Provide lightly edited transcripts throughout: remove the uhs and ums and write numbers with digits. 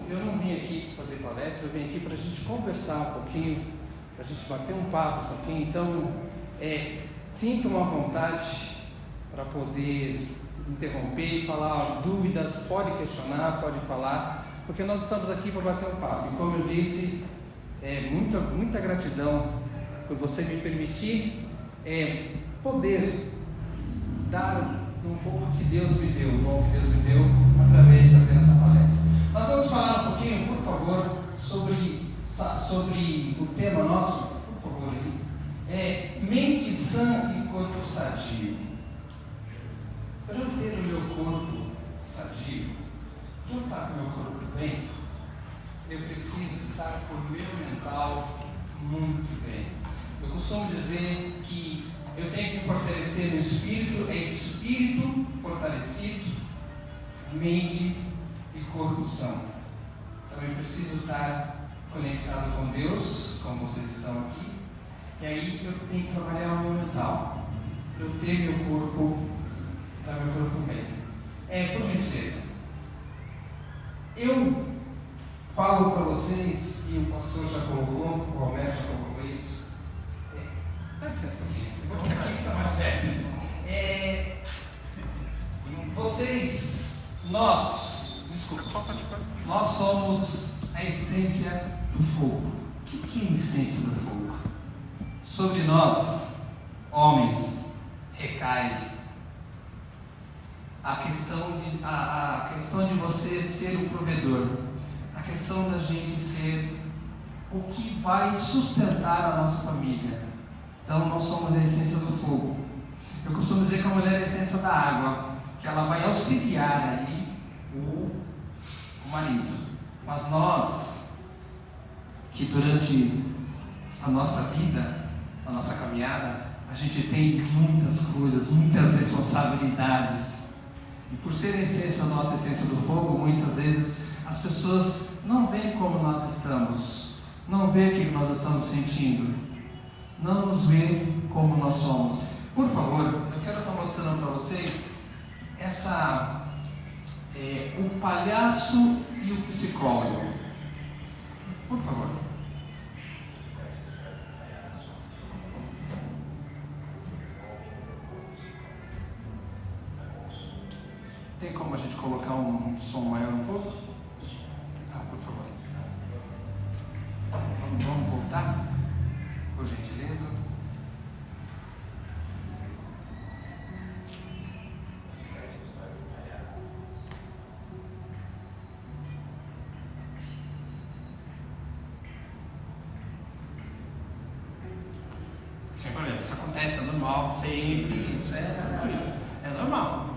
eu não vim aqui fazer palestra, eu vim aqui para a gente conversar um pouquinho, para a gente bater um papo um pouquinho. Então, sintam à vontade para poder interromper, falar dúvidas, pode questionar, pode falar, porque nós estamos aqui para bater um papo. E como eu disse, muita gratidão por você me permitir poder dar um pouco que Deus me deu, o dom que Deus me deu através de fazer essa palestra. Nós vamos falar um pouquinho, por favor, sobre o tema nosso, por favor, mente sã e corpo sadio. Para eu ter o meu corpo sadio, para eu estar com o meu corpo bem, eu preciso estar com o meu mental muito bem. Eu costumo dizer que eu tenho que me fortalecer no espírito, espírito fortalecido, mente e corpo são. Então eu preciso estar conectado com Deus, como vocês estão aqui, e aí eu tenho que trabalhar o meu mental, para eu ter meu corpo bem. Por gentileza, eu falo para vocês, e o pastor já colocou, o Romero já colocou isso. Dá licença um pouquinho, eu vou ficar aqui que está mais perto. Nós somos a essência do fogo. O que é a essência do fogo? Sobre nós, homens, recai a questão de você ser o provedor, a questão da gente ser o que vai sustentar a nossa família. Então nós somos a essência do fogo. Eu costumo dizer que a mulher é a essência da água, que ela vai auxiliar aí o marido. Mas nós, que durante a nossa vida, a nossa caminhada, a gente tem muitas coisas, muitas responsabilidades. E por ser a essência, a nossa essência do fogo, muitas vezes as pessoas não veem como nós estamos, não veem o que nós estamos sentindo, não nos veem como nós somos. Por favor, eu quero estar mostrando para vocês o palhaço e o psicólogo. Por favor. Tem como a gente colocar um som maior um pouco? Por favor. Vamos voltar? Por gentileza. Sem problema, isso acontece, é normal, sempre, isso é tranquilo, é normal.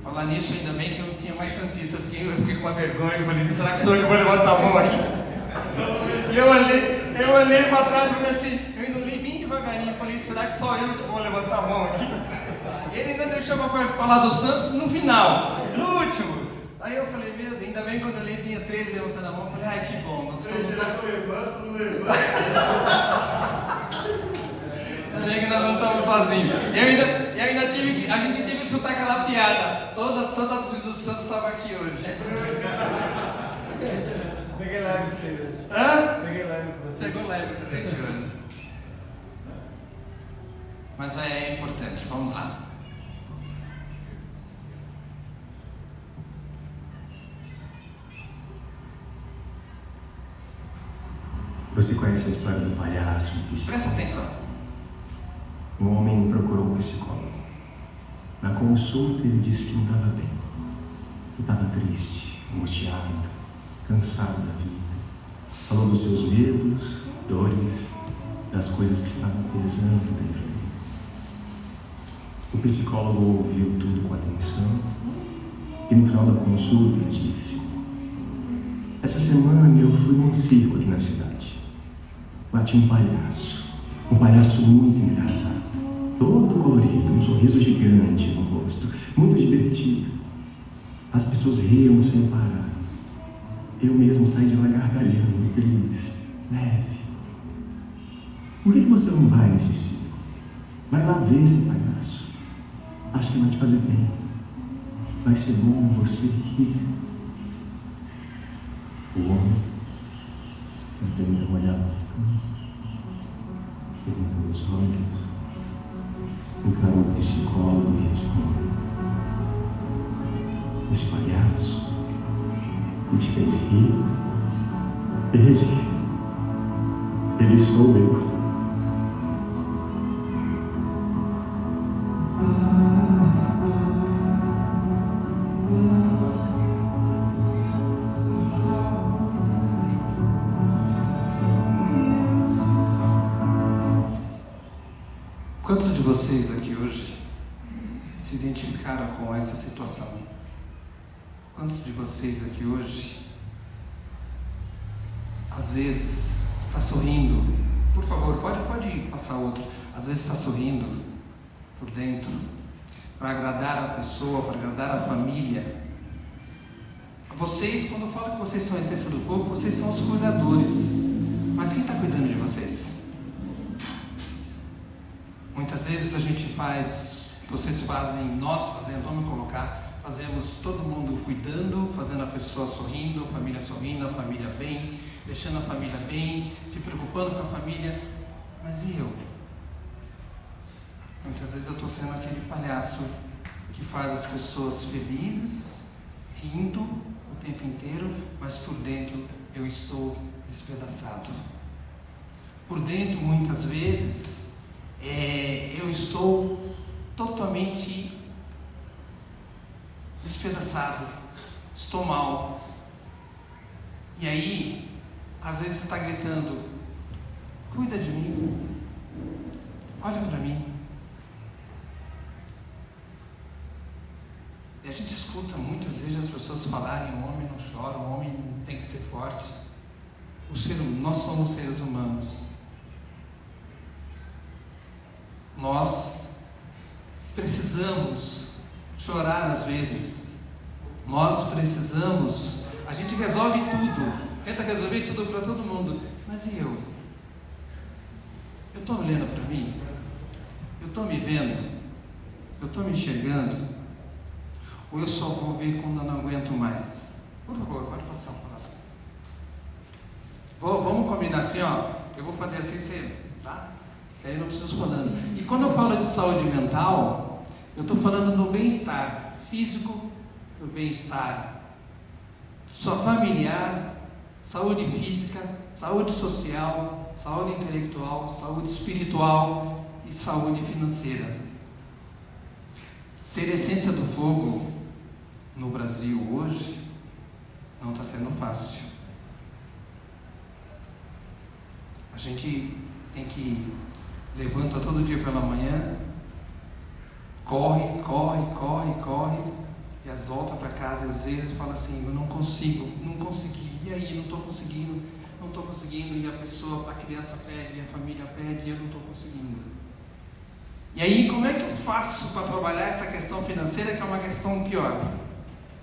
Falar nisso, ainda bem que eu não tinha mais santista, eu fiquei com uma vergonha, eu falei, será que sou eu que vou levantar a mão aqui? E eu olhei para trás e falei assim, eu ainda olhei bem devagarinho, eu falei, será que só eu que vou levantar a mão aqui? Ele ainda deixou para falar dos santos no final, no último. Aí eu falei, meu Deus, ainda bem que quando eu olhei tinha 13 levantando a mão, eu falei, ai que bom, não sou. Será que eu levanto ou não levanto? Ainda que nós não estamos sozinhos. E ainda a gente teve que escutar aquela piada. Todas as filhas dos santos estavam aqui hoje. Peguei leve com você hoje. Peguei leve com você. Pegou leve com a gente hoje. Mas é importante, vamos lá. Você conhece a história do palhaço, do psicólogo? Presta atenção. Um homem procurou um psicólogo. Na consulta ele disse que não estava bem, que estava triste, angustiado, cansado da vida. Falou dos seus medos, dores, das coisas que estavam pesando dentro dele. O psicólogo ouviu tudo com atenção e no final da consulta disse: essa semana eu fui num circo aqui na cidade. Lá tinha um palhaço muito engraçado, todo colorido, um sorriso gigante no rosto, muito divertido. As pessoas riam sem parar. Eu mesmo saí de lá gargalhando, feliz, leve. Por que você não vai nesse circo? Vai lá ver esse palhaço. Acho que vai te fazer bem. Vai ser bom você rir. O homem, tentando molhar a boca, querendo os olhos, encarou o psicólogo e respondeu: esse palhaço que te fez rir, ele sou eu. Quantos de vocês aqui hoje se identificaram com essa situação? Quantos de vocês aqui hoje, às vezes, está sorrindo? Por favor, pode passar outro. Às vezes está sorrindo por dentro, para agradar a pessoa, para agradar a família. Vocês, quando eu falo que vocês são a essência do povo, vocês são os cuidadores. Mas quem está cuidando de vocês? Muitas vezes a gente faz, vocês fazem, nós fazemos, vamos colocar, fazemos todo mundo cuidando, fazendo a pessoa sorrindo, a família bem, deixando a família bem, se preocupando com a família. Mas e eu? Muitas vezes eu estou sendo aquele palhaço que faz as pessoas felizes, rindo o tempo inteiro, mas por dentro eu estou despedaçado. Por dentro, muitas vezes, eu estou totalmente despedaçado, estou mal. E aí, às vezes você está gritando: cuida de mim, olha para mim. E a gente escuta muitas vezes as pessoas falarem: o homem não chora, o homem tem que ser forte. Nós somos seres humanos. Nós precisamos chorar às vezes. Nós precisamos. A gente resolve tudo, tenta resolver tudo para todo mundo. Mas e eu? Eu estou olhando para mim? Eu estou me vendo? Eu estou me enxergando? Ou eu só vou ver quando eu não aguento mais? Por favor, pode passar o próximo. Vamos combinar assim, ó. Eu vou fazer assim, você, tá? Que aí eu não preciso falando. E quando eu falo de saúde mental, eu estou falando do bem-estar físico, do bem-estar familiar, saúde física, saúde social, saúde intelectual, saúde espiritual e saúde financeira. Ser essência do fogo no Brasil hoje não está sendo fácil. A gente tem que levanta todo dia pela manhã, corre, e às volta para casa, às vezes fala assim: eu não consegui, e aí, não estou conseguindo, e a pessoa, a criança pede, a família pede, e eu não estou conseguindo. E aí, como é que eu faço para trabalhar essa questão financeira, que é uma questão pior?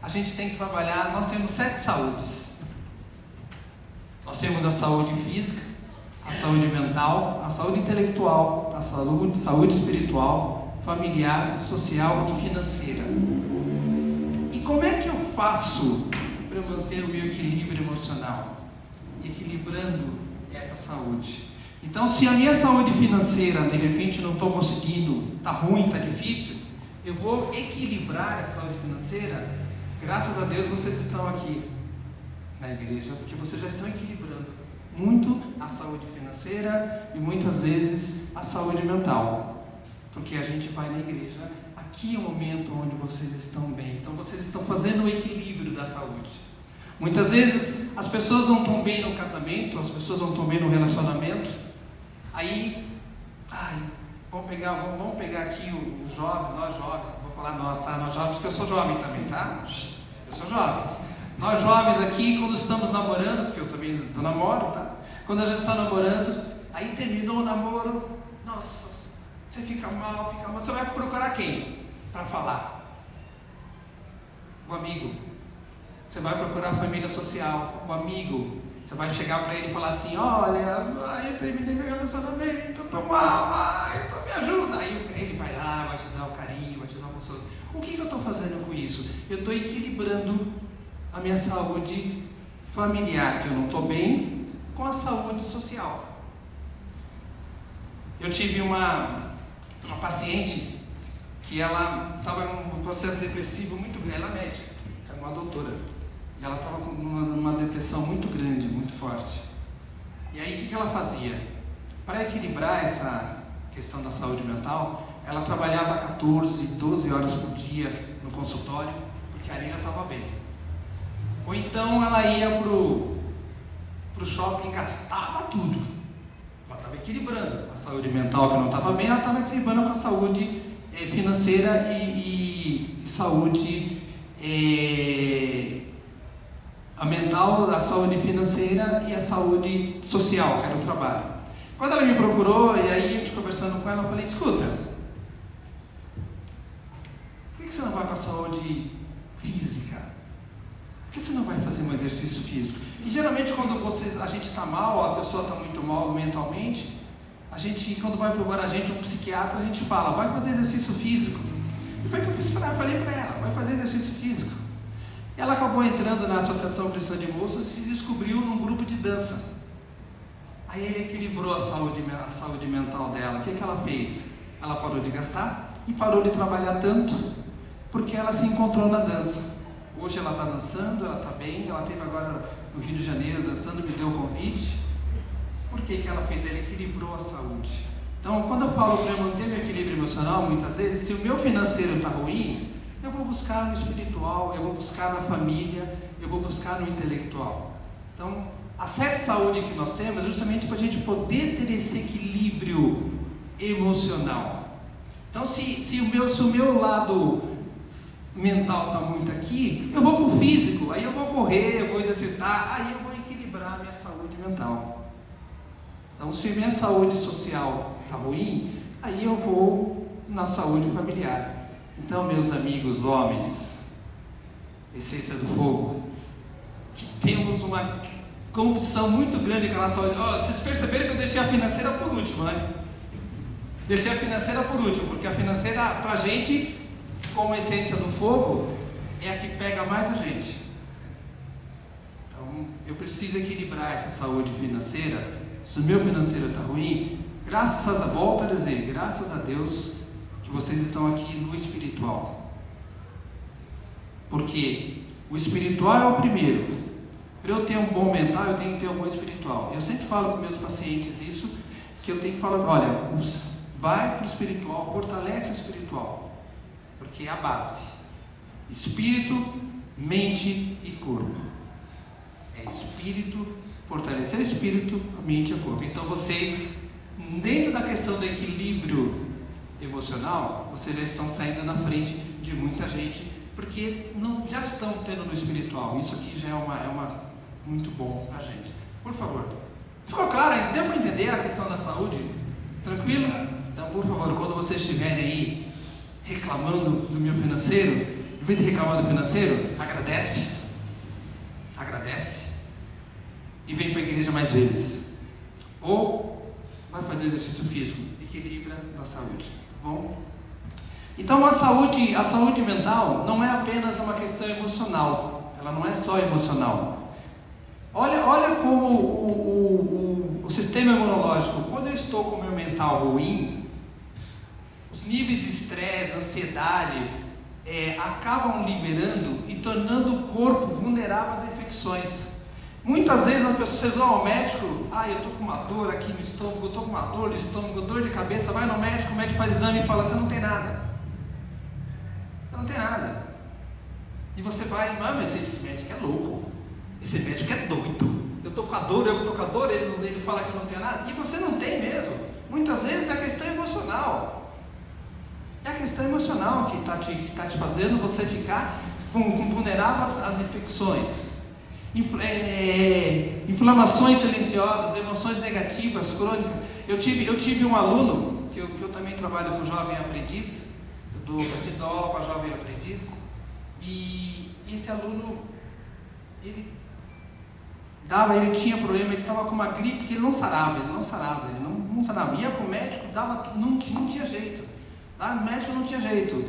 A gente tem que trabalhar, nós temos 7 saúdes. Nós temos a saúde física, a saúde mental, a saúde intelectual, a saúde espiritual, familiar, social e financeira. E como é que eu faço para eu manter o meu equilíbrio emocional? Equilibrando essa saúde. Então, se a minha saúde financeira, de repente, não estou conseguindo, está ruim, está difícil, eu vou equilibrar a saúde financeira. Graças a Deus vocês estão aqui na igreja, porque vocês já estão equilibrando muito a saúde financeira e muitas vezes a saúde mental, porque a gente vai na igreja, aqui é o momento onde vocês estão bem, então vocês estão fazendo o equilíbrio da saúde. Muitas vezes as pessoas não estão bem no casamento, as pessoas não estão bem no relacionamento, aí, vamos pegar aqui os jovens, nós jovens, vou falar nós, tá? Nós jovens, porque eu sou jovem também, tá? Eu sou jovem. Nós jovens aqui, quando estamos namorando, porque eu também namoro, tá? Quando a gente está namorando, aí terminou o namoro, nossa, você fica mal, você vai procurar quem para falar? O amigo. Você vai procurar a família social, o amigo. Você vai chegar para ele e falar assim: olha, eu terminei meu relacionamento, eu estou mal, então me ajuda. Aí ele vai lá, vai te dar o carinho, vai te dar o consolo. O que eu estou fazendo com isso? Eu estou equilibrando a minha saúde familiar, que eu não estou bem, com a saúde social. Eu tive uma paciente que ela estava num processo depressivo muito grande, ela é médica, era uma doutora, e ela estava com uma depressão muito grande, muito forte. E aí o que ela fazia? Para equilibrar essa questão da saúde mental, ela trabalhava 14, 12 horas por dia no consultório, porque ali ela estava bem. Ou então ela ia pro shopping, gastava tudo. Ela estava equilibrando a saúde mental, que não estava bem, ela estava equilibrando com a saúde financeira e saúde a mental, a saúde financeira e a saúde social, que era o trabalho. Quando ela me procurou, e aí a gente conversando com ela, eu falei, escuta, por que você não vai para a saúde física? Por que você não vai fazer um exercício físico? E geralmente quando a gente está mal, a pessoa está muito mal mentalmente, quando vai procurar um psiquiatra, a gente fala, vai fazer exercício físico. E foi o que eu falei para ela, vai fazer exercício físico. E ela acabou entrando na Associação Cristã de Moços e se descobriu num grupo de dança. Aí ele equilibrou a saúde mental dela. O que ela fez? Ela parou de gastar e parou de trabalhar tanto, porque ela se encontrou na dança. Hoje ela está dançando, ela está bem, ela esteve agora no Rio de Janeiro dançando, me deu o convite. Por que ela fez? Ela equilibrou a saúde. Então, quando eu falo para eu manter meu equilíbrio emocional, muitas vezes, se o meu financeiro está ruim, eu vou buscar no espiritual, eu vou buscar na família, eu vou buscar no intelectual. Então, a sede saúde que nós temos é justamente para a gente poder ter esse equilíbrio emocional. Então, se o meu lado mental está muito aqui, eu vou para o físico, aí eu vou correr, eu vou exercitar, aí eu vou equilibrar a minha saúde mental. Então, se minha saúde social está ruim, aí eu vou na saúde familiar. Então, meus amigos homens, Essência do Fogo, que temos uma confusão muito grande com a saúde. Vocês perceberam que eu deixei a financeira por último, né? Deixei a financeira por último, porque a financeira, para a gente, como Essência do Fogo, é a que pega mais a gente. Então, eu preciso equilibrar essa saúde financeira. Se o meu financeiro está ruim, graças a Deus que vocês estão aqui no espiritual. Porque o espiritual é o primeiro. Para eu ter um bom mental, eu tenho que ter um bom espiritual. Eu sempre falo para meus pacientes isso, que eu tenho que falar, olha, vai para o espiritual, fortalece o espiritual, porque é a base. Espírito, mente e corpo. É espírito, fortalecer o espírito, a mente e o corpo. Então vocês, dentro da questão do equilíbrio emocional, vocês já estão saindo na frente de muita gente, porque já estão tendo no espiritual. Isso aqui já é muito bom para a gente. Por favor. Ficou claro? Deu para entender a questão da saúde? Tranquilo? Então, por favor, quando vocês estiverem aí reclamando do meu financeiro, em vez de reclamar do financeiro, agradece. E vem para a igreja mais vezes. Ou vai fazer exercício físico. Equilibra da saúde. Tá bom? Então a saúde mental não é apenas uma questão emocional. Ela não é só emocional. Olha como o sistema imunológico, quando eu estou com o meu mental ruim, os níveis de estresse, ansiedade, acabam liberando e tornando o corpo vulnerável às infecções. Muitas vezes as pessoas vão ao médico, eu estou com uma dor aqui no estômago, eu estou com uma dor no estômago, dor de cabeça, vai no médico, o médico faz exame e fala, você não tem nada. Você não tem nada. E você vai, mas esse médico é louco, esse médico é doido, eu estou com a dor, ele fala que eu não tenho nada, e você não tem mesmo. Muitas vezes é a questão emocional. É a questão emocional que está te fazendo você ficar vulnerável às infecções. Inflamações silenciosas, emoções negativas, crônicas. Eu tive um aluno, que eu também trabalho com jovem aprendiz, eu dou aula para jovem aprendiz, e esse aluno, ele tinha problema, ele estava com uma gripe que ele não sarava, ele não sarava, ia para o médico, não tinha jeito, o médico não tinha jeito.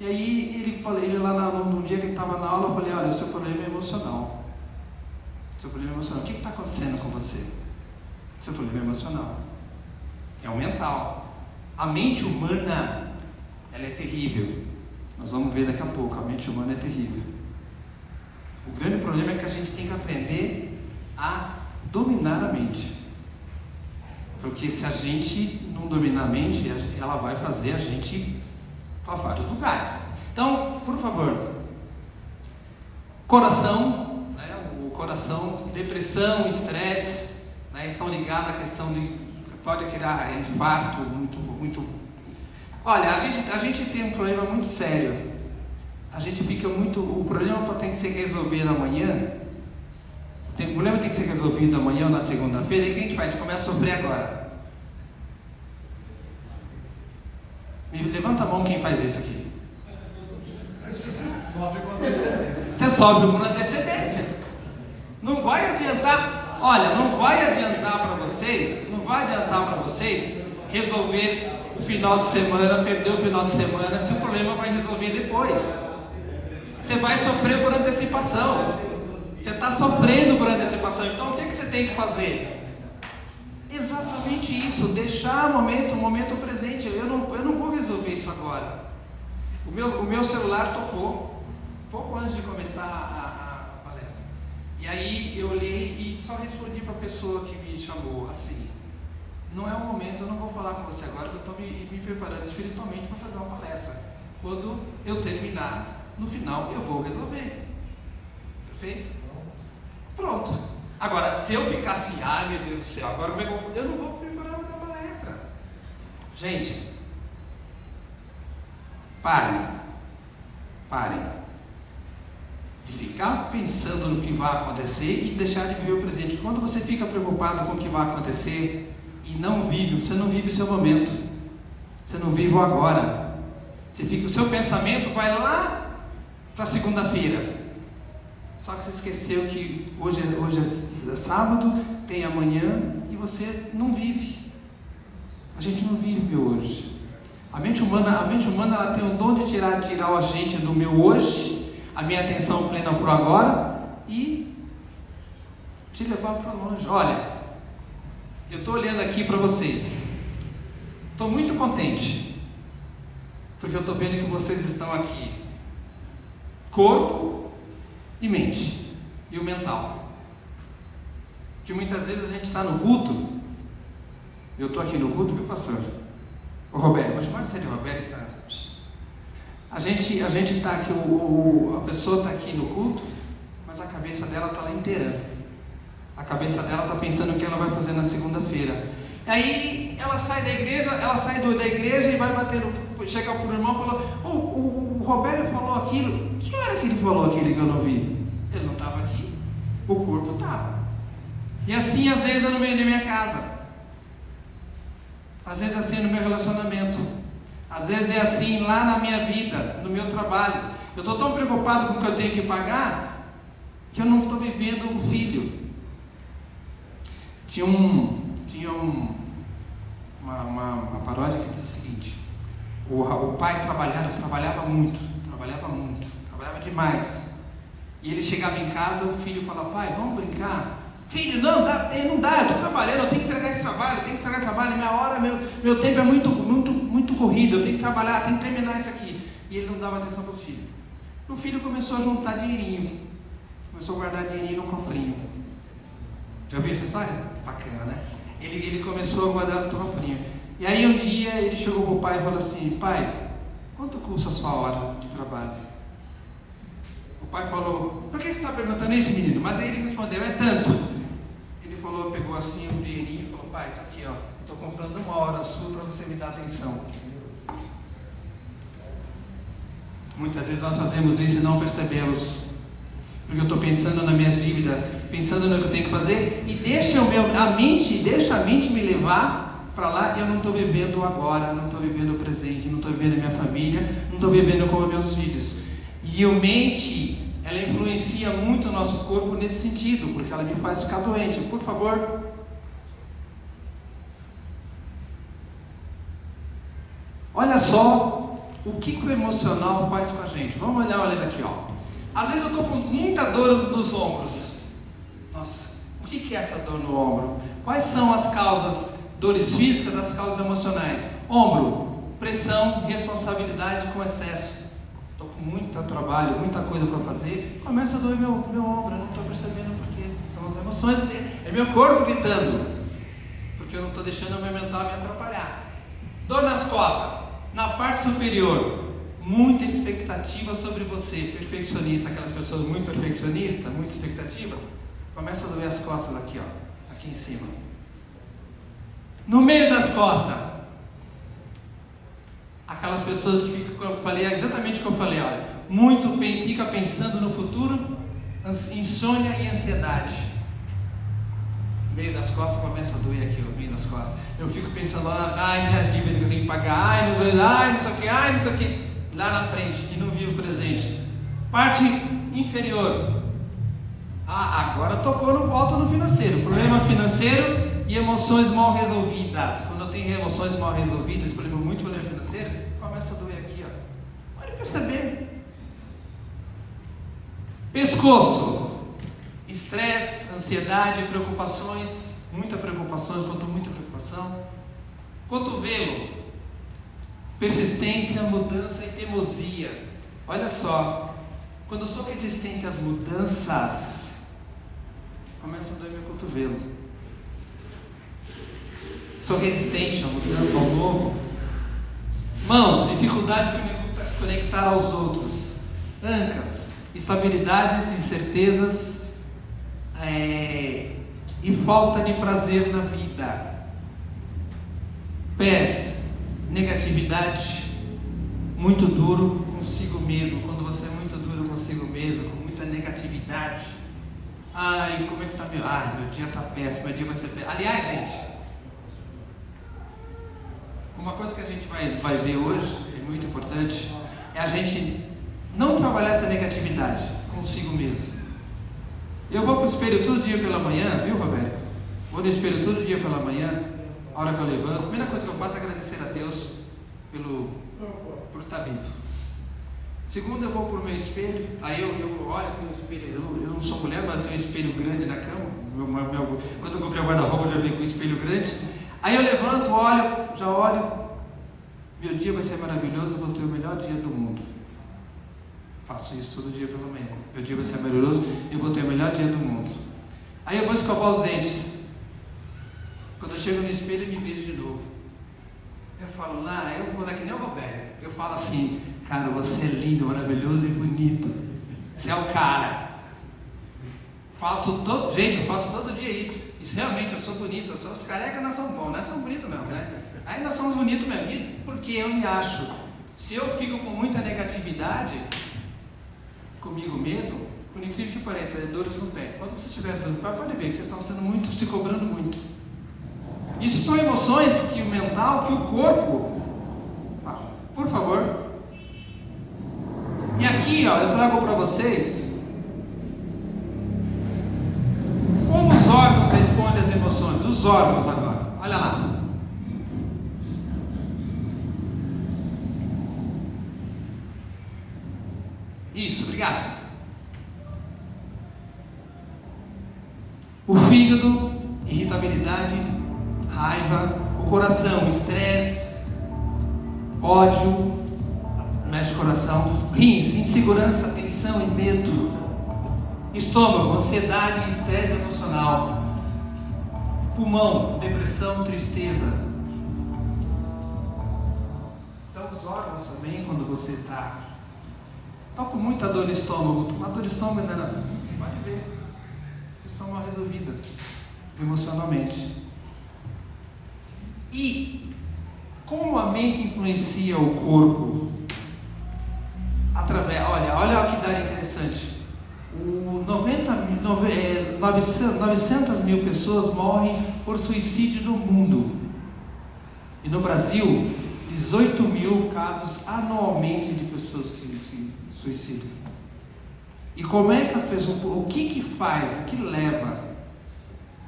E aí ele lá num dia que ele estava na aula, eu falei, olha, o seu problema é emocional. Seu problema emocional. O que está acontecendo com você? Seu problema emocional. É o mental. A mente humana, ela é terrível. Nós vamos ver daqui a pouco. A mente humana é terrível. O grande problema é que a gente tem que aprender a dominar a mente. Porque se a gente não dominar a mente, ela vai fazer a gente ir para vários lugares. Então, por favor, coração, né, o coração, depressão, estresse, né, estão ligados à questão de pode criar infarto, muito. Olha, a gente tem um problema muito sério. A gente fica muito. O problema tem que ser resolvido amanhã. O problema tem que ser resolvido amanhã ou na segunda-feira. E o que a gente faz? A gente começa a sofrer agora. Levanta a mão quem faz isso aqui. Sofre com antecedência. Você sofre com antecedência. Não vai adiantar. Olha, não vai adiantar para vocês resolver o final de semana, perder o final de semana, se o problema vai resolver depois. Você vai sofrer por antecipação. Você está sofrendo por antecipação. Então o que você tem que fazer? Exatamente isso. Deixar o momento presente. Eu não vou resolver isso agora. O meu celular tocou pouco antes de começar a palestra. E aí eu olhei e só respondi para a pessoa que me chamou assim: não é o momento, eu não vou falar com você agora, porque eu estou me preparando espiritualmente para fazer uma palestra. Quando eu terminar, no final eu vou resolver. Perfeito? Pronto. Agora, se eu ficar assim, ai meu Deus do céu, agora como é que eu não vou preparar para dar palestra. Gente, parem de ficar pensando no que vai acontecer e deixar de viver o presente. Quando você fica preocupado com o que vai acontecer e não vive, você não vive o seu momento, você não vive o agora. O seu pensamento vai lá para segunda-feira. Só que você esqueceu que hoje é sábado, tem amanhã e você não vive. A gente não vive o meu hoje. A mente humana ela tem o dom de tirar a gente do meu hoje, a minha atenção plena para o agora e te levar para longe. Olha, eu estou olhando aqui para vocês. Estou muito contente, porque eu estou vendo que vocês estão aqui. Corpo e mente, e o mental. Que muitas vezes a gente está no culto. Eu estou aqui no culto, viu, pastor? Ô Roberto, vou chamar você de Roberto, cara. A gente está aqui, a pessoa está aqui no culto, mas a cabeça dela está lá inteira. A cabeça dela está pensando o que ela vai fazer na segunda-feira. Aí ela sai da igreja e vai bater chega para o irmão e falou: o Roberto falou aquilo. Que hora que ele falou aquilo que eu não vi? Ele não estava aqui, o corpo estava. E assim às vezes é no meio da minha casa, às vezes é assim no meu relacionamento, às vezes é assim lá na minha vida, no meu trabalho. Eu estou tão preocupado com o que eu tenho que pagar que eu não estou vivendo o filho. Tinha uma paródia que diz o seguinte: o pai trabalhava muito, trabalhava demais. E ele chegava em casa, o filho falava: pai, vamos brincar? Filho, não dá, eu estou trabalhando, eu tenho que entregar esse trabalho, minha hora, meu tempo é muito corrido, eu tenho que trabalhar, tenho que terminar isso aqui. E ele não dava atenção para o filho. O filho começou a juntar dinheirinho, começou a guardar dinheirinho no cofrinho. Já ouviu essa história? Bacana, né? Ele começou a guardar no cofrinho. E aí um dia ele chegou para o pai e falou assim: pai, quanto custa a sua hora de trabalho? O pai falou: por que você está perguntando isso, menino? Mas aí ele respondeu: é tanto. Ele falou, pegou assim um dinheirinho e falou: pai, está aqui, ó, estou comprando uma hora sua para você me dar atenção. Muitas vezes nós fazemos isso e não percebemos, porque eu estou pensando nas minhas dívidas, pensando no que eu tenho que fazer, e deixa a mente me levar para lá, e eu não estou vivendo o agora, não estou vivendo o presente, não estou vivendo a minha família, não estou vivendo com os meus filhos. E a mente, ela influencia muito o nosso corpo nesse sentido, porque ela me faz ficar doente. Por favor. Olha só o que o emocional faz com a gente. Vamos olhar aqui, ó. Às vezes eu estou com muita dor nos ombros. Nossa, que é essa dor no ombro? Quais são as causas, dores físicas, as causas emocionais? Ombro, pressão, responsabilidade com excesso. Estou com muito trabalho, muita coisa para fazer, começa a doer meu ombro, eu não estou percebendo porquê. São as emoções, é meu corpo gritando, porque eu não estou deixando o meu mental me atrapalhar. Dor nas costas, na parte superior, muita expectativa sobre você, perfeccionista, aquelas pessoas muito perfeccionistas, muita expectativa, começa a doer as costas aqui, ó, aqui em cima. No meio das costas, aquelas pessoas que ficam, eu falei exatamente o que eu falei, olha, muito fica pensando no futuro, insônia e ansiedade. No meio das costas começa a doer aqui, no meio das costas. Eu fico pensando lá, ai, minhas dívidas que eu tenho que pagar, ai, não sei o que, ai, não sei o que, lá na frente, e não vi o presente. Parte inferior. Ah, agora tocou, não volta no financeiro. Problema financeiro e emoções mal resolvidas. Quando eu tenho emoções mal resolvidas, muito problema financeiro, começa a doer aqui, ó. Pode perceber. Pescoço. Estresse, ansiedade, preocupações, muita preocupação. Cotovelo. Persistência, mudança e teimosia. Olha só, quando eu sou resistente às mudanças, começa a doer meu cotovelo. Sou resistente à mudança, ao novo. Mãos, dificuldade de conectar aos outros. Ancas, instabilidades, incertezas e falta de prazer na vida. Pés, negatividade, muito duro consigo mesmo. Quando você é muito duro consigo mesmo, com muita negatividade. Ai, como é que tá meu? Ai, meu dia tá péssimo, meu dia vai ser péssimo. Aliás, gente, uma coisa que a gente vai ver hoje, é muito importante, é a gente não trabalhar essa negatividade consigo mesmo. Eu vou para o espelho todo dia pela manhã, viu, Roberto? Vou no espelho todo dia pela manhã, a hora que eu levanto. A primeira coisa que eu faço é agradecer a Deus por estar vivo. Segundo, eu vou para o meu espelho, aí eu olho, tem um espelho, eu não sou mulher, mas tenho um espelho grande na cama. Quando eu comprei o guarda-roupa, eu já veio com um espelho grande. Aí eu levanto, já olho, meu dia vai ser maravilhoso, eu vou ter o melhor dia do mundo. Faço isso todo dia pela manhã. Meu dia vai ser maravilhoso, eu vou ter o melhor dia do mundo. Aí eu vou escovar os dentes. Quando eu chego no espelho, eu me vejo de novo. Eu falo, eu vou mandar que nem o Roberto. Eu falo assim, cara, você é lindo, maravilhoso e bonito. Você é o cara. Gente, eu faço todo dia isso. Isso realmente, eu sou bonito. Os carecas nós somos bons, nós somos bonitos mesmo, né? Aí nós somos bonitos mesmo. Porque eu me acho. Se eu fico com muita negatividade comigo mesmo, por incrível que pareça, é dores no pé. Quando você estiver dando, pode ver que vocês estão se cobrando muito. Isso são emoções que o mental, que o corpo fala. Por favor. E aqui, ó, eu trago para vocês como os órgãos respondem às emoções. Os órgãos agora. Olha lá. Isso, obrigado. O fígado, irritabilidade, raiva, o coração, estresse, ódio, mexe o coração, rins, insegurança, tensão e medo, estômago, ansiedade e estresse emocional, pulmão, depressão, tristeza. Então os órgãos também, quando você está com muita dor no estômago, uma dor de estômago ainda pode ver, questão mal resolvida emocionalmente. E como a mente influencia o corpo? Olha que dado interessante. 900 mil pessoas morrem por suicídio no mundo. E no Brasil, 18 mil casos anualmente de pessoas que se suicidam. E como é que as pessoas, o que faz, o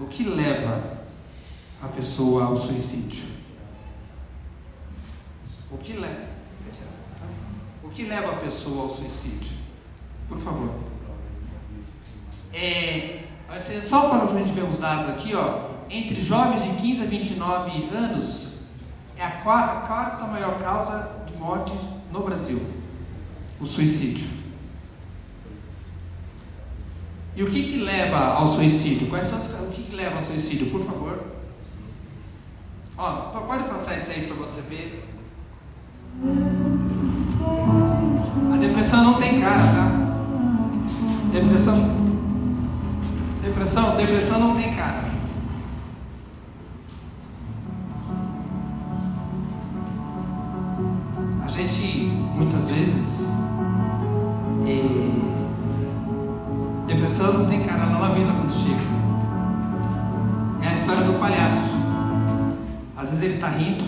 que leva a pessoa ao suicídio? O que leva a pessoa ao suicídio? Por favor. Assim, só para a gente ver os dados aqui, ó, entre jovens de 15 a 29 anos, é a quarta maior causa de morte no Brasil, o suicídio. E o que leva ao suicídio? O que leva ao suicídio, por favor? Ó, pode passar isso aí para você ver. A depressão não tem cara, tá? Depressão não tem cara. A gente, muitas vezes, depressão não tem cara, ela não avisa quando chega. É a história do palhaço. Às vezes ele está rindo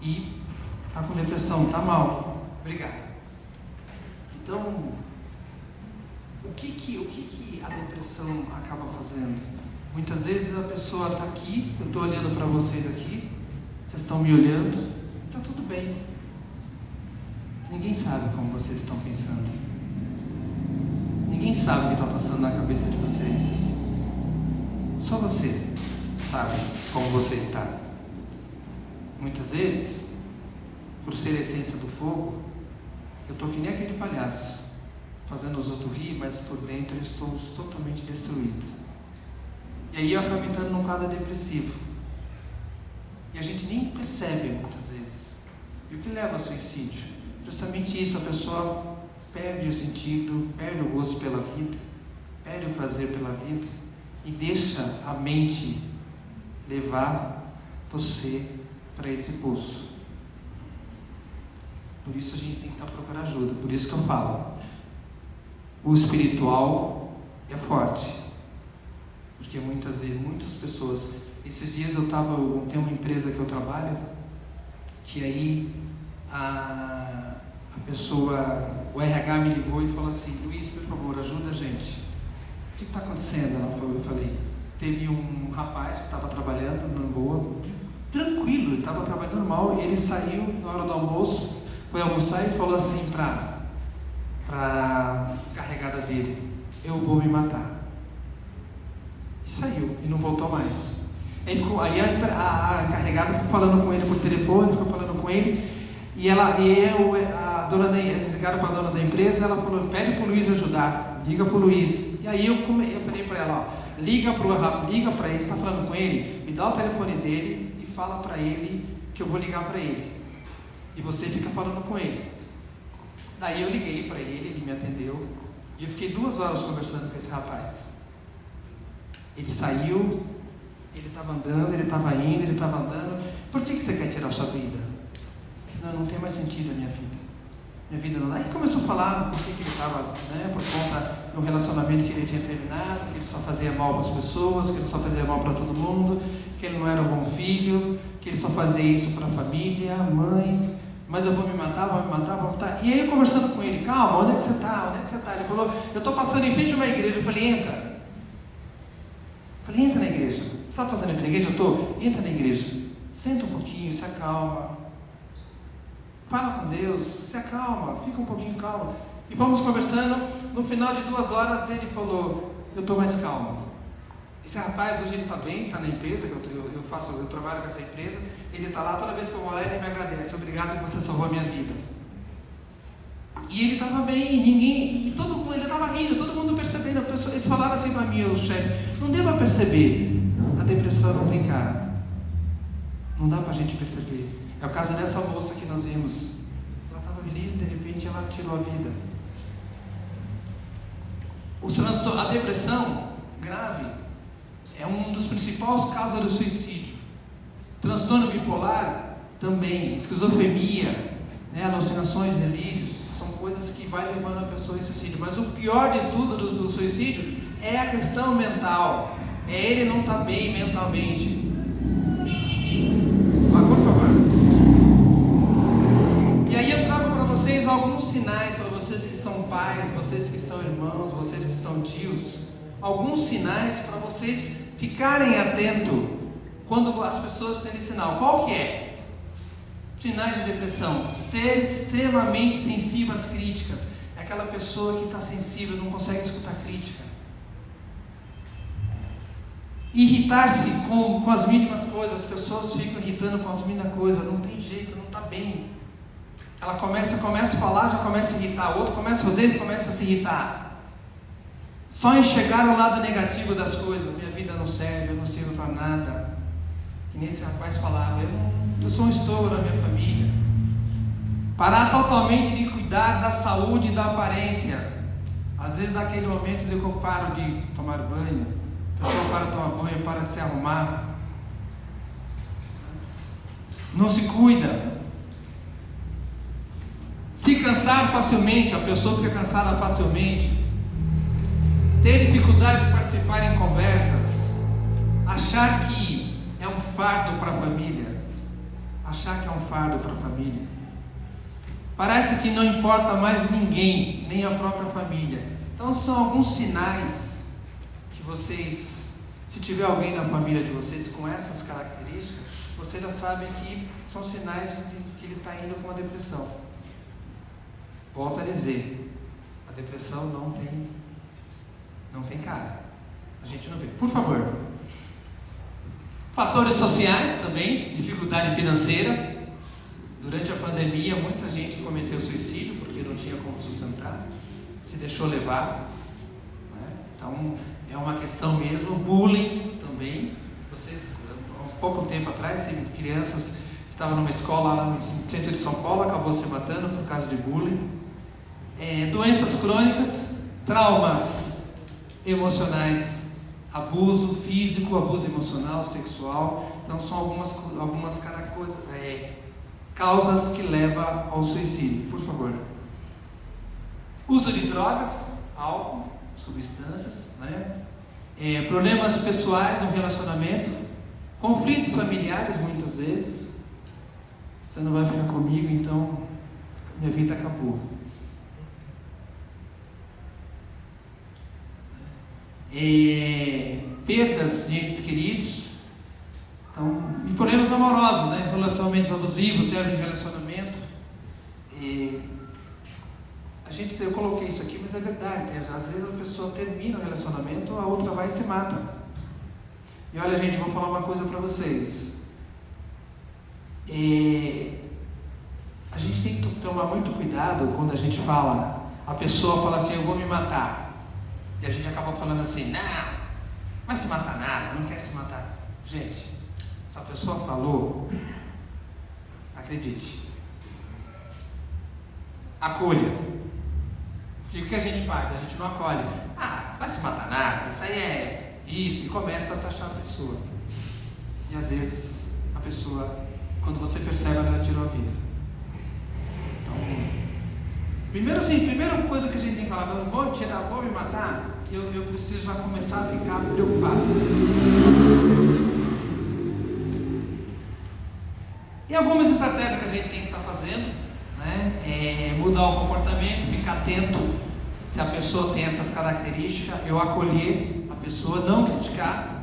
e está com depressão, está mal. Obrigado. Então, o que a depressão acaba fazendo? Muitas vezes a pessoa está aqui, eu estou olhando para vocês aqui, vocês estão me olhando, está tudo bem. Ninguém sabe como vocês estão pensando. Ninguém sabe o que está passando na cabeça de vocês. Só você sabe como você está. Muitas vezes, por ser a essência do fogo, eu estou que nem aquele palhaço, fazendo os outros rir, mas por dentro eu estou totalmente destruído. E aí eu acabo entrando num quadro depressivo. E a gente nem percebe muitas vezes. E o que leva ao suicídio? Justamente isso, a pessoa perde o sentido, perde o gosto pela vida, perde o prazer pela vida e deixa a mente levar você para esse poço. Por isso a gente tem que procurar ajuda. Por isso que eu falo, o espiritual é forte, porque muitas pessoas, esses dias tem uma empresa que eu trabalho, que aí a pessoa, o RH me ligou e falou assim: Luiz, por favor, ajuda a gente. O que está acontecendo? Eu falei, teve um rapaz que estava trabalhando no boa, tranquilo, ele estava trabalhando mal, e ele saiu na hora do almoço, foi almoçar e falou assim para a encarregada dele: eu vou me matar. E saiu, e não voltou mais. Aí a encarregada ficou falando com ele por telefone, e eles ligaram para a dona da empresa, ela falou: pede para o Luiz ajudar, liga para o Luiz. E aí eu falei para ela: ó, liga para ele, está falando com ele, me dá o telefone dele e fala para ele que eu vou ligar para ele. E você fica falando com ele. Daí eu liguei para ele me atendeu, e eu fiquei 2 horas conversando com esse rapaz. Ele saiu, ele estava andando, ele estava indo, ele estava andando. Por que você quer tirar a sua vida? Não tem mais sentido a minha vida. Minha vida não dá. E começou a falar por que ele estava, por conta do relacionamento que ele tinha terminado, que ele só fazia mal para as pessoas, que ele só fazia mal para todo mundo, que ele não era um bom filho, que ele só fazia isso para a família, mãe. Mas eu vou me matar. E aí eu conversando com ele: calma, onde é que você está? Ele falou: eu estou passando em frente a uma igreja. Eu falei: entra na igreja. Você está passando em frente à igreja? Eu estou. Entra na igreja, senta um pouquinho, se acalma, fala com Deus, se acalma, fica um pouquinho calmo. E vamos conversando. No final de 2 horas ele falou: eu estou mais calmo. Esse rapaz hoje ele está bem, está na empresa que eu trabalho com essa empresa. Ele está lá, toda vez que eu vou lá ele me agradece: obrigado que você salvou a minha vida. E ele estava bem, todo mundo, ele estava rindo, todo mundo percebendo. Eles falaram assim para mim, o chefe: não deu para perceber, a depressão não tem cara, não dá para a gente perceber. É o caso dessa moça que nós vimos, ela estava feliz, de repente ela tirou a vida. A depressão grave é um dos principais causas do suicídio. Transtorno bipolar também, esquizofrenia, alucinações, delírios, são coisas que vai levando a pessoa ao suicídio. Mas o pior de tudo do suicídio é a questão mental, é ele não estar bem mentalmente. Por favor. E aí eu trago para vocês alguns sinais, para vocês que são pais, vocês que são irmãos, vocês que são tios, alguns sinais para vocês ficarem atentos quando as pessoas têm esse sinal. Qual que é? Sinais de depressão: ser extremamente sensível às críticas. É aquela pessoa que está sensível, não consegue escutar crítica. Irritar-se com as mínimas coisas, as pessoas ficam irritando com as mínimas coisas, não tem jeito, não está bem. Ela começa a falar, já começa a irritar, o outro começa a fazer, ele começa a se irritar. Só enxergar o lado negativo das coisas, minha vida não serve, eu não sirvo para nada. Que nem esse rapaz falava, eu sou um estouro na minha família. Parar totalmente de cuidar da saúde e da aparência. Às vezes naquele momento que eu paro de tomar banho, a pessoa para de tomar banho, para de se arrumar, não se cuida, se cansar facilmente, a pessoa fica cansada facilmente, ter dificuldade de participar em conversas, achar que é um fardo para a família, parece que não importa mais ninguém, nem a própria família. Então são alguns sinais que vocês, se tiver alguém na família de vocês com essas características, vocês já sabem que são sinais de que ele está indo com uma depressão. Volto a dizer, a depressão não tem cara, a gente não vê. Por favor. Fatores sociais também, dificuldade financeira. Durante a pandemia, muita gente cometeu suicídio porque não tinha como sustentar, se deixou levar, né? Então, é uma questão mesmo. Bullying também. Vocês, há pouco tempo atrás, teve crianças que estavam numa escola lá no centro de São Paulo, acabou se matando por causa de bullying. Doenças crônicas, traumas emocionais, abuso físico, abuso emocional, sexual. Então, são algumas causas que levam ao suicídio. Por favor. Uso de drogas, álcool, substâncias, né? Problemas pessoais no relacionamento, conflitos familiares muitas vezes. Você não vai ficar comigo, então minha vida acabou. Perdas de entes queridos. Então, e problemas amorosos, né? Relacionamentos abusivos, término de relacionamento. Eu coloquei isso aqui, mas é verdade. Às vezes a pessoa termina o relacionamento, a outra vai e se mata. E olha, gente, vou falar uma coisa para vocês. A gente tem que tomar muito cuidado quando a gente fala, a pessoa fala assim, eu vou me matar. E a gente acaba falando assim, não vai se matar nada, não quer se matar. Gente, se a pessoa falou, acredite, acolha. E o que a gente faz? A gente não acolhe. Vai se matar nada, isso aí é isso, e começa a taxar a pessoa. E às vezes a pessoa, quando você percebe, ela já tirou a vida. Então, primeira coisa que a gente tem que falar, vou me matar, eu preciso já começar a ficar preocupado. E algumas estratégias que a gente tem que estar fazendo, né? Mudar o comportamento, ficar atento se a pessoa tem essas características, eu acolher a pessoa, não criticar.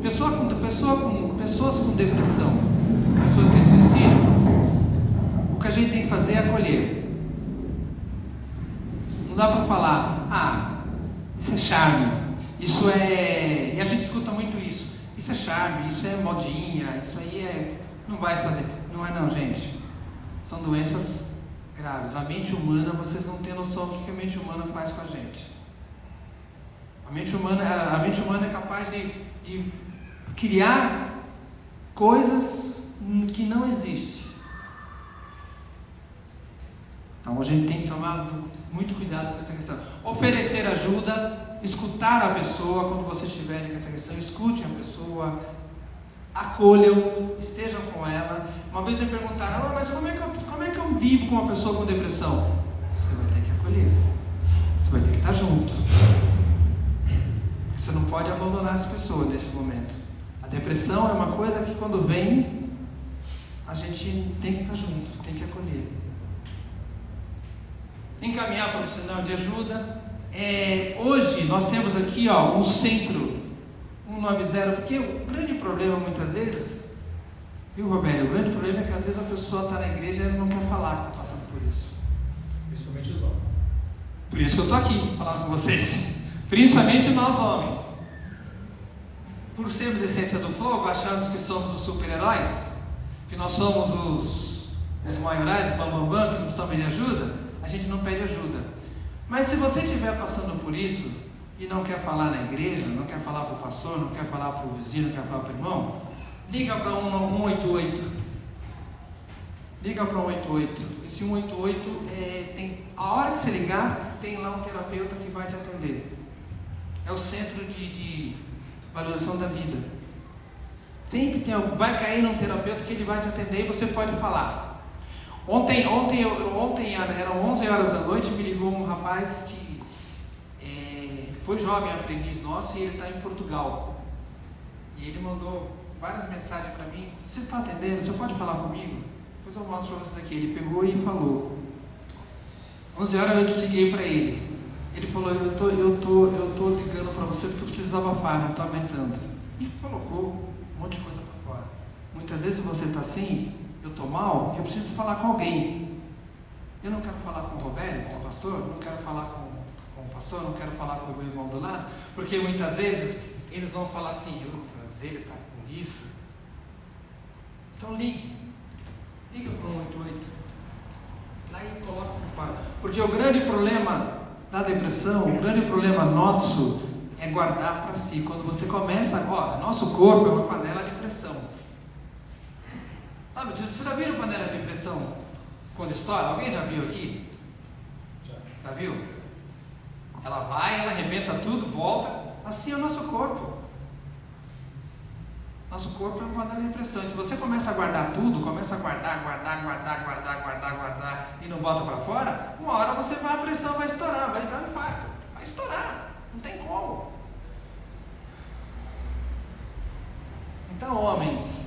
Pessoas com depressão, pessoas que têm suicídio, o que a gente tem que fazer é acolher. Não dá para falar, isso é charme, isso é... E a gente escuta muito isso. Isso é charme, isso é modinha, isso aí não vai fazer. Não é não, gente. São doenças graves. A mente humana, vocês não têm noção do que a mente humana faz com a gente. A mente humana é capaz de criar coisas que não existem. Então a gente tem que tomar muito cuidado com essa questão. Oferecer ajuda, escutar a pessoa quando vocês estiverem com essa questão, escutem a pessoa, acolham, estejam com ela. Uma vez me perguntaram, mas como é que eu vivo com uma pessoa com depressão? Você vai ter que acolher, você vai ter que estar junto. Você não pode abandonar essa pessoa nesse momento. A depressão é uma coisa que quando vem, a gente tem que estar junto, tem que acolher. Encaminhar para o profissional de ajuda. Hoje nós temos aqui um centro 190, porque o grande problema muitas vezes Viu, Roberto? O grande problema é que às vezes a pessoa está na igreja e não quer falar que está passando por isso. Principalmente os homens. Por isso que eu estou aqui falando com vocês. Principalmente nós homens. Por sermos a essência do fogo, achamos que somos os super-heróis, que nós somos os maiorais, os bambambam, que não precisamos de ajuda, a gente não pede ajuda. Mas se você estiver passando por isso e não quer falar na igreja, não quer falar para o pastor, não quer falar para o vizinho, não quer falar para o irmão, liga para 188. Liga para 188. Esse 188 tem, a hora que você ligar, tem lá um terapeuta que vai te atender. É o centro de valorização da vida. Sempre tem algo, vai cair num terapeuta que ele vai te atender e você pode falar. Ontem eram 11 horas da noite, me ligou um rapaz que foi jovem aprendiz nosso e ele está em Portugal. E ele mandou várias mensagens para mim. Você está atendendo? Você pode falar comigo? Depois eu mostro para vocês aqui. Ele pegou e falou. 11 horas eu liguei para ele. Ele falou, eu tô ligando para você porque eu preciso desabafar, não estou aguentando. E colocou um monte de coisa para fora. Muitas vezes você está assim, eu estou mal, eu preciso falar com alguém. Eu não quero falar com o Roberto, com o pastor, não quero falar com o pastor, não quero falar com o meu irmão do lado, porque muitas vezes eles vão falar assim, ele está com isso. Então liga para o 188. Lá e coloca para fora. Porque o grande problema da depressão, o grande problema nosso é guardar para si. Quando você começa agora, nosso corpo é uma panela de pressão. Sabe, você já viu panela de pressão quando estoura? Alguém já viu aqui? Já viu? Ela vai, ela arrebenta tudo, volta. Assim é o nosso corpo. Nosso corpo é uma panela de pressão. E se você começa a guardar tudo, começa a guardar e não bota para fora, uma hora a pressão vai estourar, vai dar um infarto. Vai estourar, não tem como. Então, homens,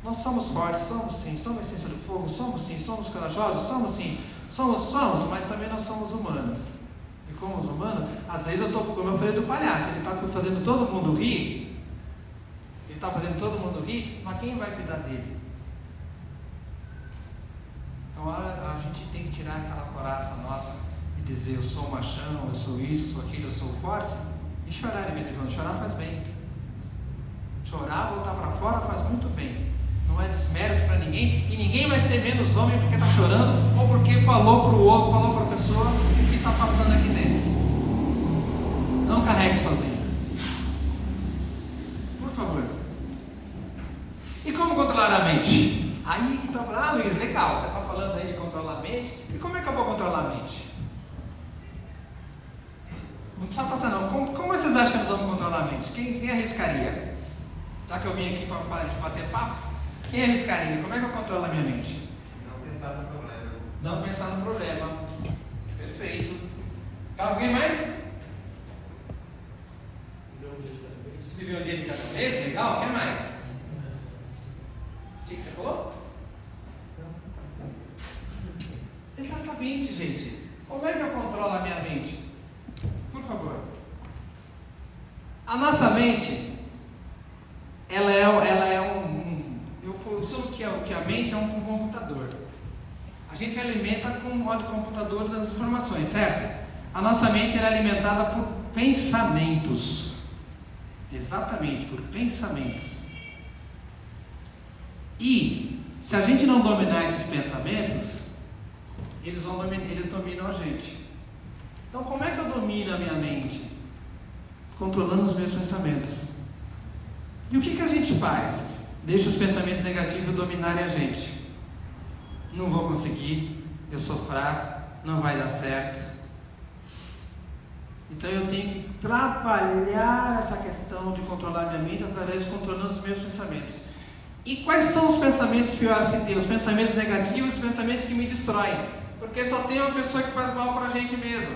nós somos fortes, somos sim, somos a essência do fogo, somos sim, somos corajosos, somos sim, somos, mas também nós somos humanos. E como os humanos, às vezes eu estou, como eu falei do palhaço, ele está fazendo todo mundo rir. Ele está fazendo todo mundo rir, mas quem vai cuidar dele? Então a gente tem que tirar aquela coraça nossa e dizer, eu sou machão, eu sou isso, eu sou aquilo, eu sou forte, e chorar de vez em quando. Chorar faz bem. Chorar, voltar para fora faz muito bem. Não é desmérito para ninguém, e ninguém vai ser menos homem porque está chorando ou porque falou para o outro, falou para a pessoa o que está passando aqui dentro. Não carregue sozinho. Por favor. E como controlar a mente? Aí que está falando, Luiz, legal, você está falando aí de controlar a mente. E como é que eu vou controlar a mente? Não precisa passar não. Como vocês acham que nós vamos controlar a mente? Quem arriscaria? Já que eu vim aqui para falar de bater papo, quem arriscaria? Como é que eu controlo a minha mente? Não pensar no problema. Não pensar no problema. Perfeito. Alguém mais? Viver um dia de cada vez? Legal. Quem mais? O que você falou? Exatamente, gente. Como é que eu controlo a minha mente? Por favor. A nossa mente, ela é eu soube que a mente é um computador. A gente alimenta com o modo computador das informações, certo? A nossa mente é alimentada por pensamentos. Exatamente, por pensamentos. E se a gente não dominar esses pensamentos, eles dominam a gente. Então como é que eu domino a minha mente? Controlando os meus pensamentos. E o que a gente faz? Deixa os pensamentos negativos dominarem a gente. Não vou conseguir, eu sou fraco, não vai dar certo. Então eu tenho que trabalhar essa questão de controlar minha mente através de controlando os meus pensamentos. E quais são os pensamentos piores que tem? Os pensamentos negativos, os pensamentos que me destroem. Porque só tem uma pessoa que faz mal para a gente mesmo.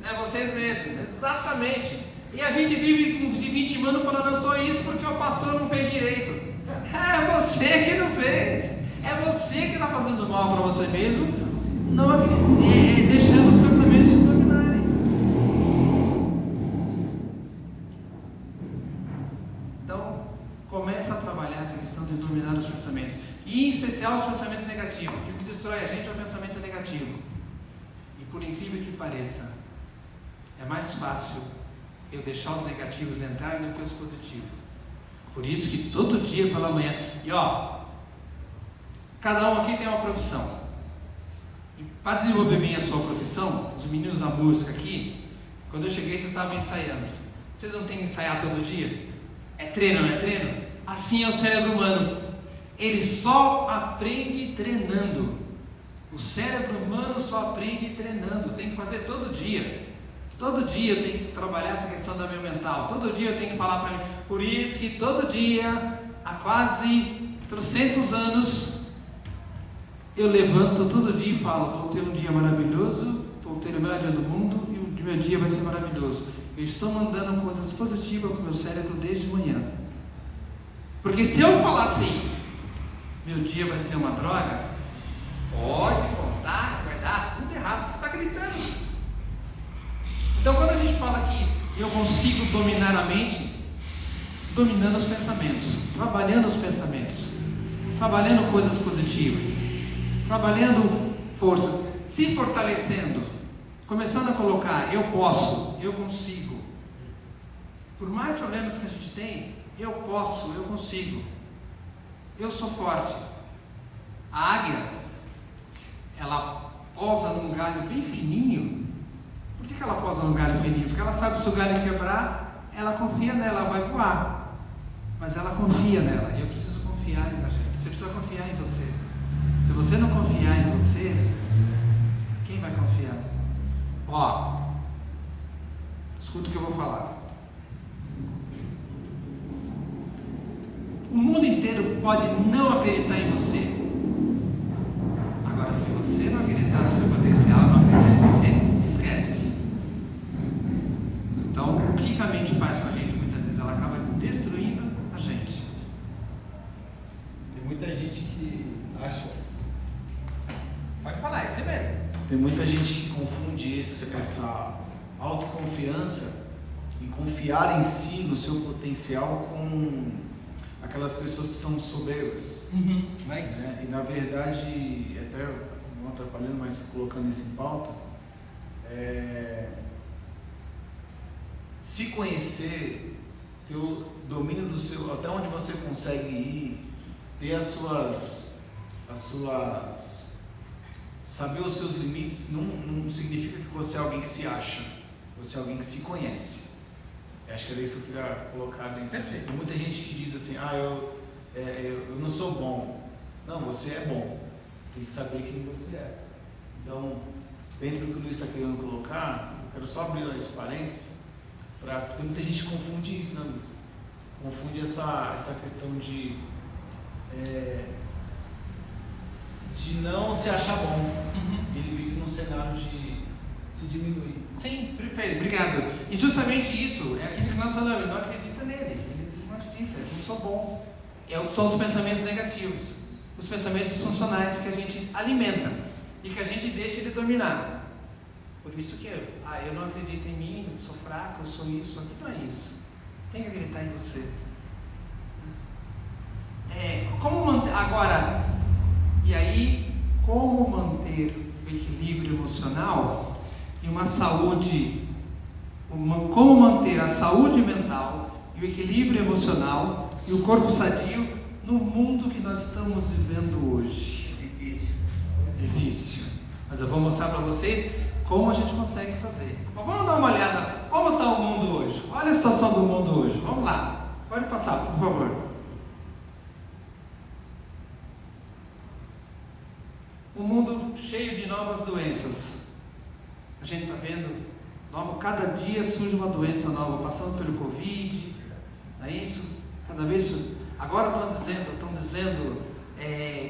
É vocês mesmos, exatamente. E a gente vive com 20 anos falando, eu estou isso porque o pastor não fez direito. É você que não fez. É você que está fazendo mal para você mesmo, não deixando os pensamentos te dominarem. Então, começa a trabalhar destrói a gente é o pensamento negativo. E por incrível que pareça, é mais fácil eu deixar os negativos entrarem do que os positivos. Por isso que todo dia pela manhã, e cada um aqui tem uma profissão. E para desenvolver bem a sua profissão, os meninos da música aqui, quando eu cheguei vocês estavam ensaiando. Vocês não têm que ensaiar todo dia? É treino, não é treino? Assim é o cérebro humano. Ele só aprende treinando. O cérebro humano só aprende treinando. Tem que fazer todo dia. Todo dia eu tenho que trabalhar essa questão da minha mental. Todo dia eu tenho que falar para mim. Por isso que todo dia, há quase 300 anos, eu levanto todo dia e falo: vou ter um dia maravilhoso, vou ter o melhor dia do mundo e o meu dia vai ser maravilhoso. Eu estou mandando coisas positivas para o meu cérebro desde manhã. Porque se eu falar assim, meu dia vai ser uma droga, pode contar, vai dar tudo errado, porque você está gritando. Então quando a gente fala que eu consigo dominar a mente, dominando os pensamentos, trabalhando os pensamentos, trabalhando coisas positivas, trabalhando forças, se fortalecendo, começando a colocar eu posso, eu consigo. Por mais problemas que a gente tem, eu posso, eu consigo, eu sou forte. A águia, ela pousa num galho bem fininho. Por que ela pousa num galho fininho? Porque ela sabe que se o galho quebrar, ela confia nela, ela vai voar. Mas ela confia nela, e eu preciso confiar na gente. Você precisa confiar em você. Se você não confiar em você, quem vai confiar? Escuta o que eu vou falar. O mundo inteiro pode não acreditar em você. Agora, se você não acreditar no seu potencial, não acreditar em você, esquece. Então, o que a mente faz com a gente? Muitas vezes ela acaba destruindo a gente. Tem muita gente que acha. Pode falar, é você mesmo. Tem muita gente que confunde essa autoconfiança em confiar em si, no seu potencial, com aquelas pessoas que são soberbas. Né? E na verdade, até não atrapalhando, mas colocando isso em pauta, se conhecer, ter o domínio do seu, até onde você consegue ir, ter as suas saber os seus limites, não significa que você é alguém que se acha, você é alguém que se conhece. Eu acho que era isso que eu queria colocar dentro disso. Tem muita gente que diz assim: eu não sou bom. Não, você é bom, tem que saber quem você é. Então, dentro do que o Luiz está querendo colocar, eu quero só abrir esse parênteses, tem muita gente que confunde isso, né, Luiz? Confunde essa questão de não se achar bom. Ele vive num cenário de se diminuir. Sim, perfeito, obrigado. E justamente isso é aquilo que nós falamos: ele não acredita nele, ele não acredita, eu não sou bom. São os pensamentos negativos, os pensamentos disfuncionais que a gente alimenta e que a gente deixa ele dominar. Por isso que eu não acredito em mim, eu sou fraco, eu sou isso. Aqui não é isso. Tem que acreditar em você. Como manter agora? E aí, como manter o equilíbrio emocional e uma saúde? Como manter a saúde mental e o equilíbrio emocional e o corpo sadio no mundo que nós estamos vivendo hoje? Difícil. Mas eu vou mostrar para vocês como a gente consegue fazer. Mas vamos dar uma olhada como está o mundo hoje. Olha a situação do mundo hoje. Vamos lá. Pode passar, por favor. Um mundo cheio de novas doenças. A gente está vendo, cada dia surge uma doença nova, passando pelo Covid, não é isso? Cada vez, agora estão dizendo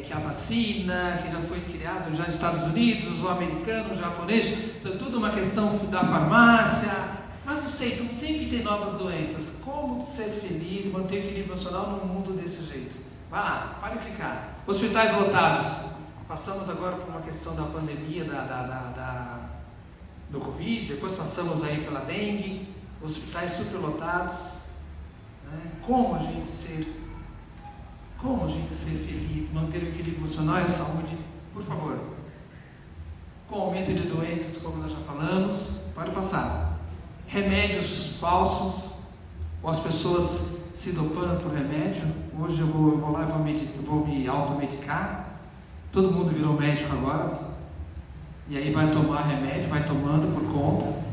que a vacina, que já foi criada já nos Estados Unidos, o americano, o japonês, então tudo uma questão da farmácia, mas não sei, então sempre tem novas doenças. Como ser feliz, manter o equilíbrio emocional num mundo desse jeito? Vai lá, pare de clicar. Hospitais lotados. Passamos agora por uma questão da pandemia do Covid, depois passamos aí pela dengue, hospitais superlotados. Né? Como a gente ser feliz, manter o equilíbrio emocional e a saúde por favor. Com aumento de doenças, como nós já falamos, pode passar. Remédios falsos, ou as pessoas se dopando por remédio. Hoje eu vou lá e vou me automedicar. Todo mundo virou médico agora. E aí vai tomar remédio, vai tomando por conta.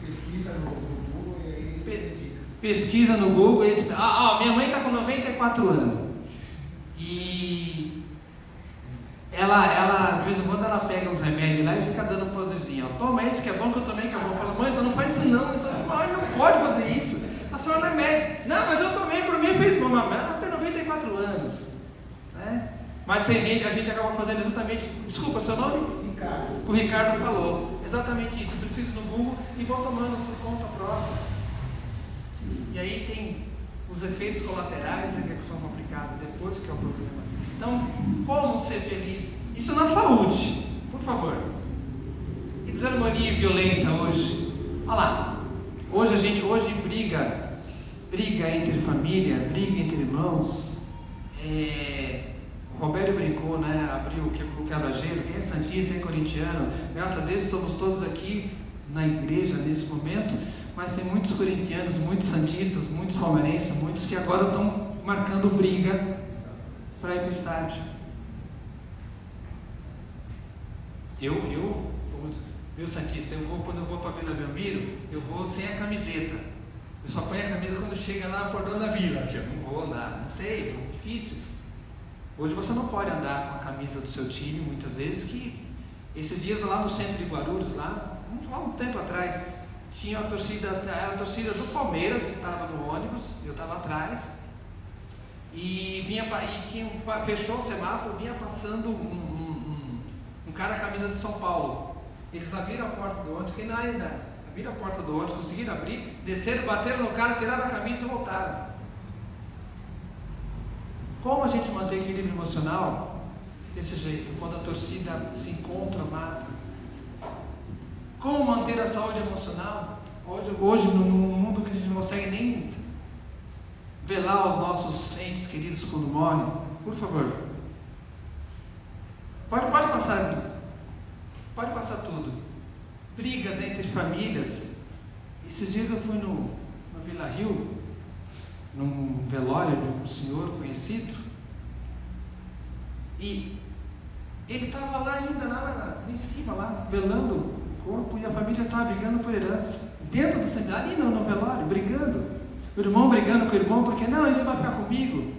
Pesquisa no Google e aí Pesquisa no Google. Minha mãe está com 94 anos. E ela, de vez em quando, ela pega uns remédios lá e fica dando posezinha. Toma esse que é bom, que eu tomei que é bom. Fala, mãe, você não faz isso não. Mãe, não pode fazer isso. A senhora não é médica. Não, mas eu tomei, por mim fez bom. Ela tem 94 anos. Né? Mas tem gente, a gente acaba fazendo justamente. Desculpa, seu nome? Ricardo. O Ricardo falou. Exatamente isso. Eu preciso no Google e vou tomando por conta própria. E aí tem os efeitos colaterais que são complicados depois, que é o problema. Então, como ser feliz? Isso na saúde, por favor. E desarmonia e violência hoje. Olha lá. Hoje briga entre família, briga entre irmãos. O Roberto brincou, né? Abriu o quebra-gelo. Quem é santista, quem é corintiano? Graças a Deus somos todos aqui na igreja nesse momento. Mas tem muitos corintianos, muitos santistas, muitos palmeirenses, muitos que agora estão marcando briga para ir para o estádio. Meu santista, quando eu vou para a Vila Belmiro, eu vou sem a camiseta. Eu só ponho a camisa quando chega lá no portão da vila, porque eu não vou andar, não sei, é difícil. Hoje você não pode andar com a camisa do seu time, muitas vezes, que esses dias lá no centro de Guarulhos, lá um tempo atrás, tinha era a torcida do Palmeiras que estava no ônibus, eu estava atrás, fechou o semáforo, vinha passando um cara com a camisa de São Paulo. Eles abriram a porta do ônibus, abriram a porta do ônibus, conseguiram abrir, desceram, bateram no cara, tiraram a camisa e voltaram. Como a gente mantém equilíbrio emocional? Desse jeito, quando a torcida se encontra, mata. Como manter a saúde emocional? Hoje no mundo que a gente não consegue nem velar os nossos entes queridos quando morrem, por favor. Pode passar tudo. Brigas entre famílias. Esses dias eu fui no Vila Rio, num velório de um senhor conhecido, e ele estava lá ainda, lá em cima, lá, velando o corpo, e a família estava brigando por herança, dentro do seminário, ali no velório, brigando, o irmão brigando com o irmão, porque não, isso vai ficar comigo.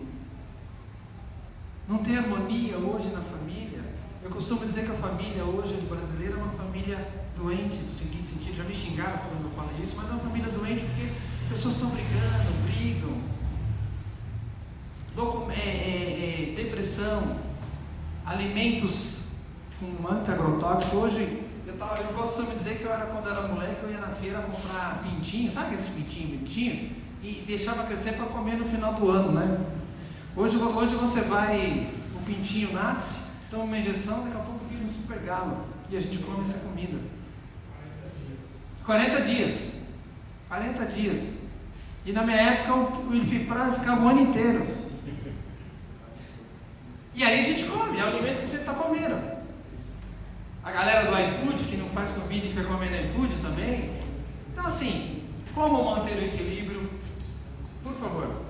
Não tem harmonia hoje na família. Eu costumo dizer que a família hoje do brasileiro é uma família doente, no seguinte sentido, já me xingaram quando eu falei isso, mas é uma família doente porque as pessoas estão brigam, depressão, alimentos com anti-agrotóxico. Hoje, eu costumo dizer que quando eu era moleque, eu ia na feira comprar pintinho, sabe aqueles pintinho? E deixava crescer para comer no final do ano, né? Hoje você vai, o pintinho nasce, toma uma injeção, daqui a pouco vira um super galo, e a gente come essa comida. 40 dias. E na minha época o Ilfipran ficava o ano inteiro. E aí a gente come, é o alimento que a gente está comendo. A galera do iFood, que não faz comida e quer comer no iFood também. Então assim, como manter o equilíbrio? Por favor.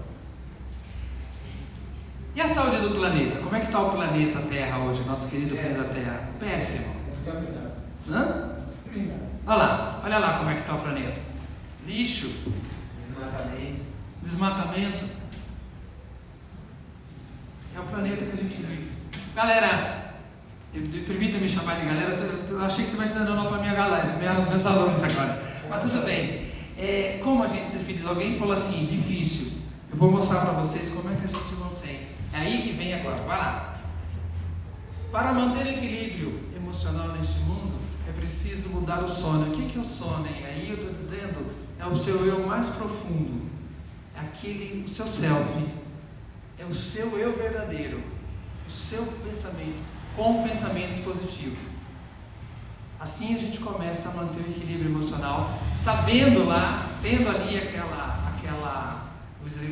E a saúde do planeta? Como é que está o planeta Terra hoje, nosso querido planeta Terra? Péssimo. Hã? Olha lá como é que está o planeta. Lixo. Desmatamento. É o planeta que a gente vive. Galera, permita-me chamar de galera, eu achei que tu vai ensinando aula para minha galera, meus alunos agora. Mas tudo bem. Como a gente ser feliz? Alguém falou assim, difícil. Eu vou mostrar para vocês como é que a gente não sei. É aí que vem agora. Vai lá. Para manter o equilíbrio emocional neste mundo, é preciso mudar o sono. O que é o sono? E aí eu estou dizendo, é o seu eu mais profundo. É o seu self. É o seu eu verdadeiro. O seu pensamento. Com pensamentos positivos. Assim a gente começa a manter o equilíbrio emocional, sabendo lá, tendo ali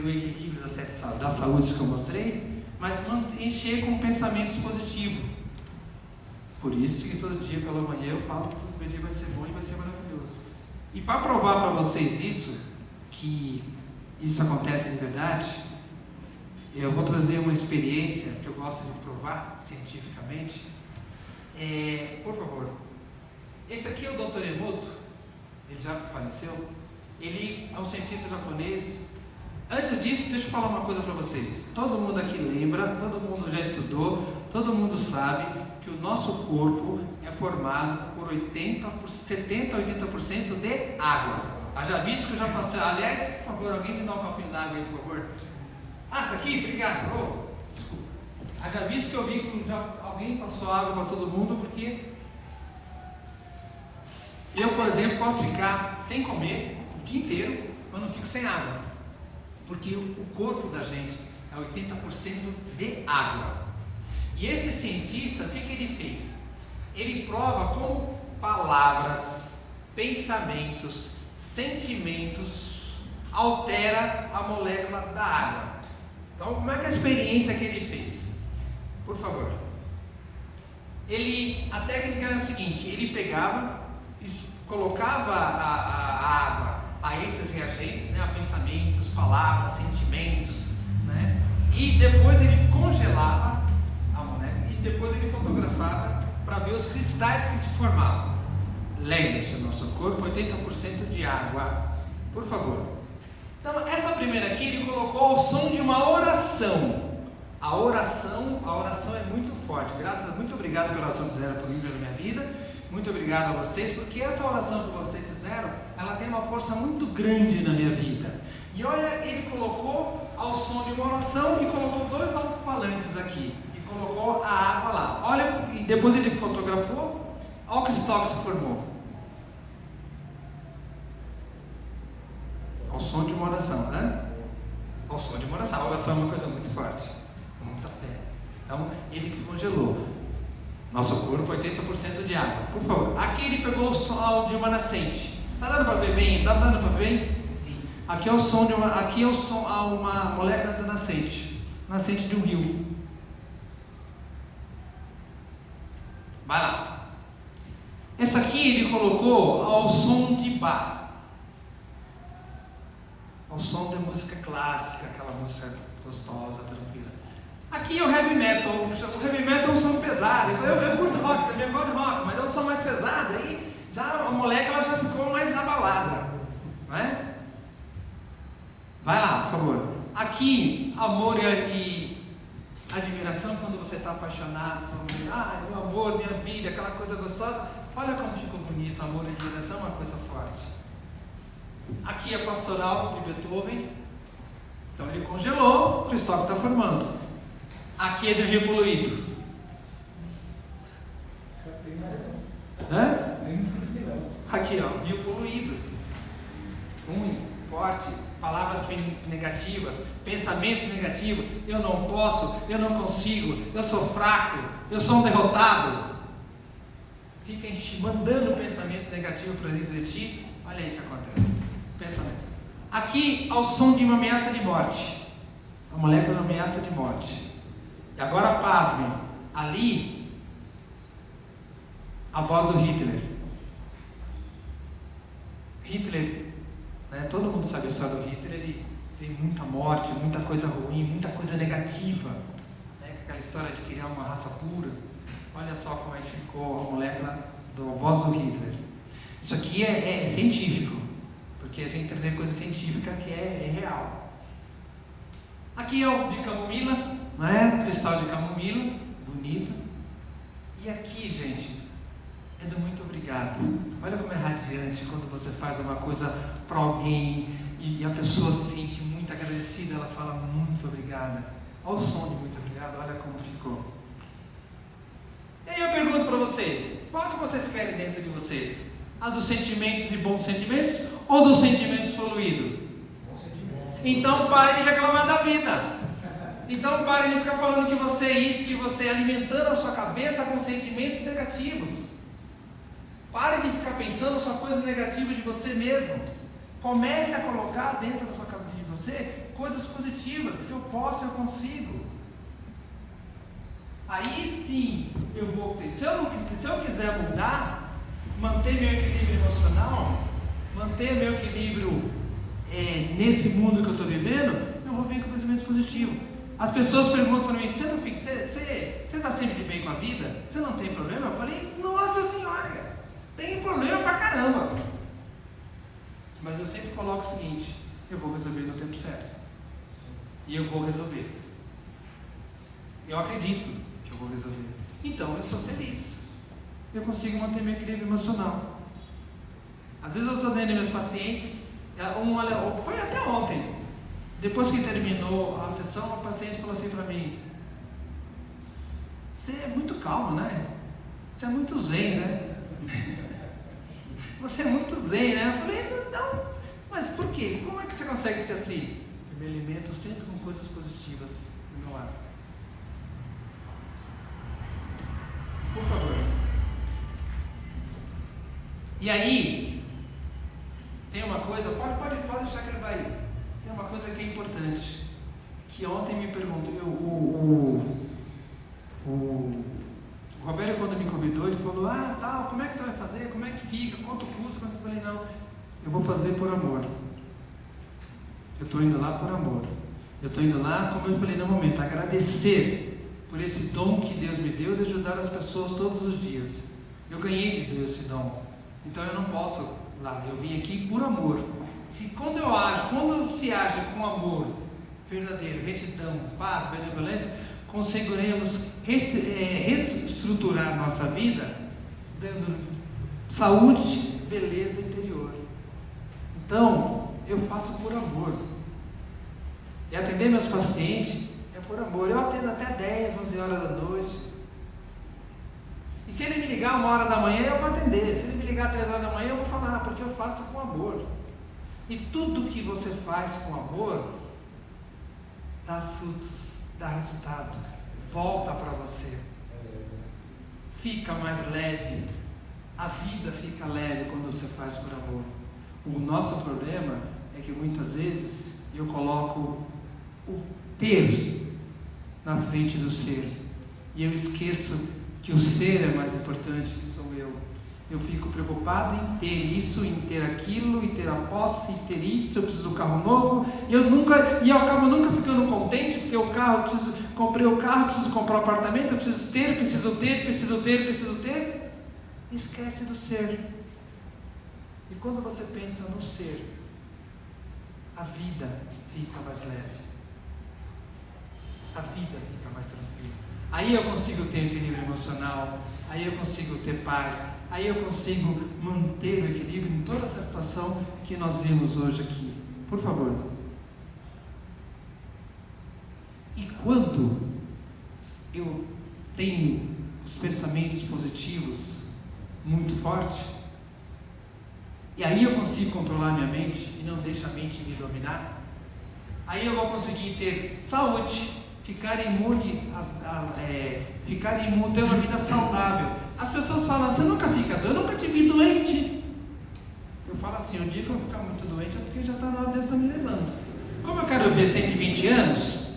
o equilíbrio das 7 da saúde que eu mostrei, mas encher com pensamentos positivos. Por isso que todo dia pela manhã eu falo que todo dia vai ser bom e vai ser maravilhoso. E para provar para vocês isso, que isso acontece de verdade, eu vou trazer uma experiência que eu gosto de provar cientificamente. Por favor, esse aqui é o Dr. Emoto, ele já faleceu. Ele é um cientista japonês. Antes disso, deixa eu falar uma coisa para vocês. Todo mundo aqui lembra, todo mundo já estudou, todo mundo sabe que o nosso corpo é formado por 70% a 80% de água. Já visto que eu já passei. Aliás, por favor, alguém me dá um copinho d'água aí, por favor. Tá aqui? Obrigado. Desculpa. Já visto que eu vi que alguém passou água para todo mundo, porque eu, por exemplo, posso ficar sem comer o dia inteiro, mas não fico sem água. Porque o corpo da gente é 80% de água. E esse cientista, o que ele fez? Ele prova como palavras, pensamentos, sentimentos altera a molécula da água. Então, como é que é a experiência que ele fez? Por favor. A técnica era a seguinte: ele pegava, colocava a água a esses reagentes, né, a pensamentos, palavras, sentimentos, né, e depois ele congelava a molécula e depois ele fotografava para ver os cristais que se formavam. Lembre-se, o nosso corpo é 80% de água. Por favor. Então, essa primeira aqui ele colocou o som de uma oração. A oração é muito forte. Muito obrigado pela oração que fizeram por mim, pela minha vida. Muito obrigado a vocês, porque essa oração que vocês fizeram, ela tem uma força muito grande na minha vida. E olha, ele colocou ao som de uma oração e colocou 2 alto-falantes aqui. E colocou a água lá. Olha, e depois ele fotografou. Olha o cristal que se formou. Ao som de uma oração, né? Ao som de uma oração. A oração é uma coisa muito forte, com muita fé. Então, ele congelou. Nosso corpo é 80% de água. Por favor. Aqui ele pegou o som de uma nascente. Tá dando para ver bem? Tá dando para ver bem? Sim. Aqui é o som de uma molécula da nascente. Nascente de um rio. Vai lá. Essa aqui ele colocou ao som de Bach. Ao som da música clássica, aquela música gostosa, tranquila. Aqui é o heavy metal. O heavy metal é um som pesado. Eu curto rock, também gosto de rock, mas é um som mais pesado. Aí já a molécula já ficou mais abalada, não é? Vai lá, por favor. Aqui, amor e admiração, quando você está apaixonado, meu amor, minha vida, aquela coisa gostosa. Olha como ficou bonito. Amor e admiração é uma coisa forte. Aqui é a pastoral de Beethoven. Então ele congelou, o cristal que está formando. Aqui é do rio poluído. Aqui, ó, rio poluído. Ruim, forte, palavras negativas, pensamentos negativos. Eu não posso, eu não consigo, eu sou fraco, eu sou um derrotado. Fica mandando pensamentos negativos para dentro de ti. Olha aí o que acontece. Pensamento. Aqui, ao som de uma ameaça de morte. A molécula de uma ameaça de morte. E agora pasmem, ali a voz do Hitler. Hitler, né, todo mundo sabe a história do Hitler. Ele tem muita morte, muita coisa ruim, muita coisa negativa, né, aquela história de criar uma raça pura. Olha só como é que ficou a molécula da voz do Hitler. Isso aqui é científico, porque a gente trazer coisa científica que é real. Aqui é o de camomila, não é? Cristal de camomila, bonito. E aqui, gente, é do muito obrigado. Olha como é radiante quando você faz uma coisa para alguém e a pessoa se sente muito agradecida, ela fala muito obrigada. Olha o som de muito obrigado, olha como ficou. E aí eu pergunto para vocês, qual que vocês querem dentro de vocês? A dos sentimentos e bons sentimentos ou dos sentimentos poluídos? Então pare de reclamar da vida. Então pare de ficar falando que você é isso, que você é alimentando a sua cabeça com sentimentos negativos. Pare de ficar pensando só coisas negativas de você mesmo. Comece a colocar dentro da sua cabeça de você coisas positivas, que eu posso, eu consigo. aí sim eu vou ter. Se eu quiser mudar, manter meu equilíbrio emocional, manter meu equilíbrio nesse mundo que eu estou vivendo, eu vou vir com pensamento positivo. As pessoas perguntam para mim, você está sempre de bem com a vida? Você não tem problema? Eu falei, nossa senhora, tem problema pra caramba. Mas eu sempre coloco o seguinte, eu vou resolver no tempo certo. E eu vou resolver. Eu acredito que eu vou resolver. Então eu sou feliz. Eu consigo manter meu equilíbrio emocional. Às vezes eu estou dentro dos meus pacientes, foi até ontem. Depois que terminou a sessão, a paciente falou assim para mim, você é muito calmo, né? Você é muito zen, né? Você é muito zen, né? Eu falei, não, mas por quê? Como é que você consegue ser assim? Eu me alimento sempre com coisas positivas do meu lado. Por favor. E aí, tem uma coisa, pode deixar que ele vai. Tem uma coisa que é importante, que ontem me perguntou, o Roberto, quando me convidou, ele falou, tal, como é que você vai fazer, como é que fica, quanto custa? Eu falei, não, eu vou fazer por amor. Eu estou indo lá por amor. Eu estou indo lá, como eu falei no momento, agradecer por esse dom que Deus me deu de ajudar as pessoas todos os dias. Eu ganhei de Deus esse dom, então eu não posso ir lá, eu vim aqui por amor. Quando se age com amor verdadeiro, retidão, paz, benevolência, conseguiremos reestruturar nossa vida, dando saúde, beleza interior. Então, eu faço por amor. E atender meus pacientes é por amor. Eu atendo até 10, 11 horas da noite. E se ele me ligar 1h da manhã, eu vou atender. Se ele me ligar 3 horas da manhã, eu vou falar, porque eu faço com amor. E tudo que você faz com amor dá frutos, dá resultado, volta para você, fica mais leve, a vida fica leve quando você faz por amor. O nosso problema é que muitas vezes eu coloco o ter na frente do ser, e eu esqueço que o ser é mais importante, que sou eu. Eu fico preocupado em ter isso, em ter aquilo, em ter a posse, em ter isso, eu preciso de um carro novo, e eu acabo nunca ficando contente, porque comprei o carro, preciso comprar um apartamento, eu preciso ter, e esquece do ser. E quando você pensa no ser, a vida fica mais leve, a vida fica mais tranquila. Aí eu consigo ter equilíbrio emocional, aí eu consigo ter paz, aí eu consigo manter o equilíbrio em toda essa situação que nós vimos hoje aqui. Por favor. E quando eu tenho os pensamentos positivos muito fortes, e aí eu consigo controlar minha mente e não deixar a mente me dominar, aí eu vou conseguir ter saúde, ficar imune, ter uma vida saudável. As pessoas falam, você nunca fica doente? Eu nunca te vi doente. Eu falo assim, o dia que eu ficar muito doente é porque já está na hora, Deus está me levando. Como eu quero ver 120 anos,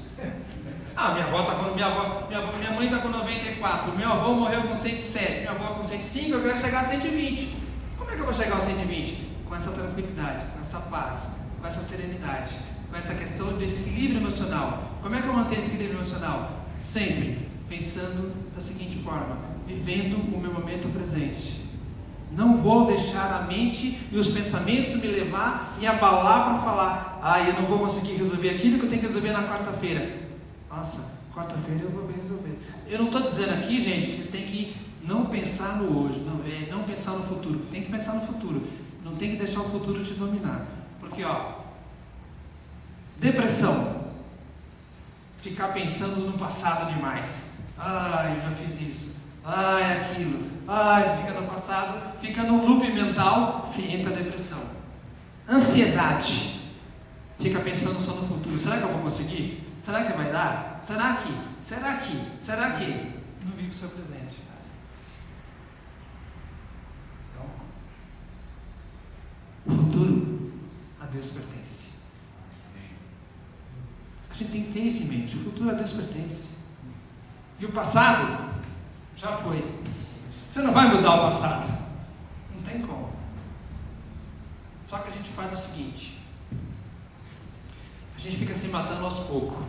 minha mãe está com 94, meu avô morreu com 107, minha avó com 105, eu quero chegar a 120. Como é que eu vou chegar aos 120? Com essa tranquilidade, com essa paz, com essa serenidade, com essa questão desse equilíbrio emocional. Como é que eu mantenho esse equilíbrio emocional? Sempre pensando da seguinte forma, vivendo o meu momento presente. Não vou deixar a mente e os pensamentos me levar, me abalar para falar, eu não vou conseguir resolver aquilo que eu tenho que resolver na quarta-feira. Nossa, quarta-feira eu vou resolver. Eu não estou dizendo aqui, gente, que vocês têm que não pensar no hoje, não pensar no futuro. Tem que pensar no futuro. Não tem que deixar o futuro te dominar. Porque, depressão. Ficar pensando no passado demais. Eu já fiz isso. Aquilo. Fica no passado, fica no loop mental, entra a depressão. Ansiedade. Fica pensando só no futuro. Será que eu vou conseguir? Será que vai dar? Será que? Não vive o seu presente. Então, o futuro a Deus pertence. A gente tem que ter isso em mente. O futuro a Deus pertence. E o passado já foi. Você não vai mudar o passado. Não tem como. Só que a gente faz o seguinte: a gente fica se matando aos poucos.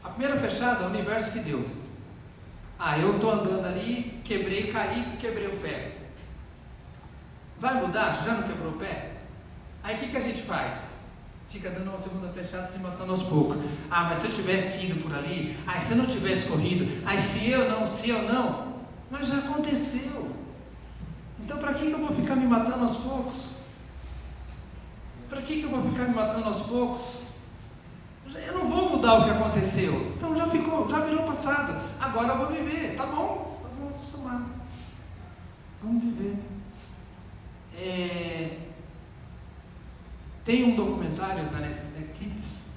A primeira fechada é o universo que deu. Eu estou andando ali, caí, quebrei o pé. Vai mudar? Já não quebrou o pé? Aí o que a gente faz? Fica dando uma segunda flechada, se matando aos poucos. Mas se eu tivesse ido por ali, se eu não tivesse corrido, se eu não, mas já aconteceu. Então para que eu vou ficar me matando aos poucos? Para que eu vou ficar me matando aos poucos? Eu não vou mudar o que aconteceu. Então já virou passado. Agora eu vou viver, tá bom? Eu vou acostumar. Vamos viver. Tem um documentário na Netflix,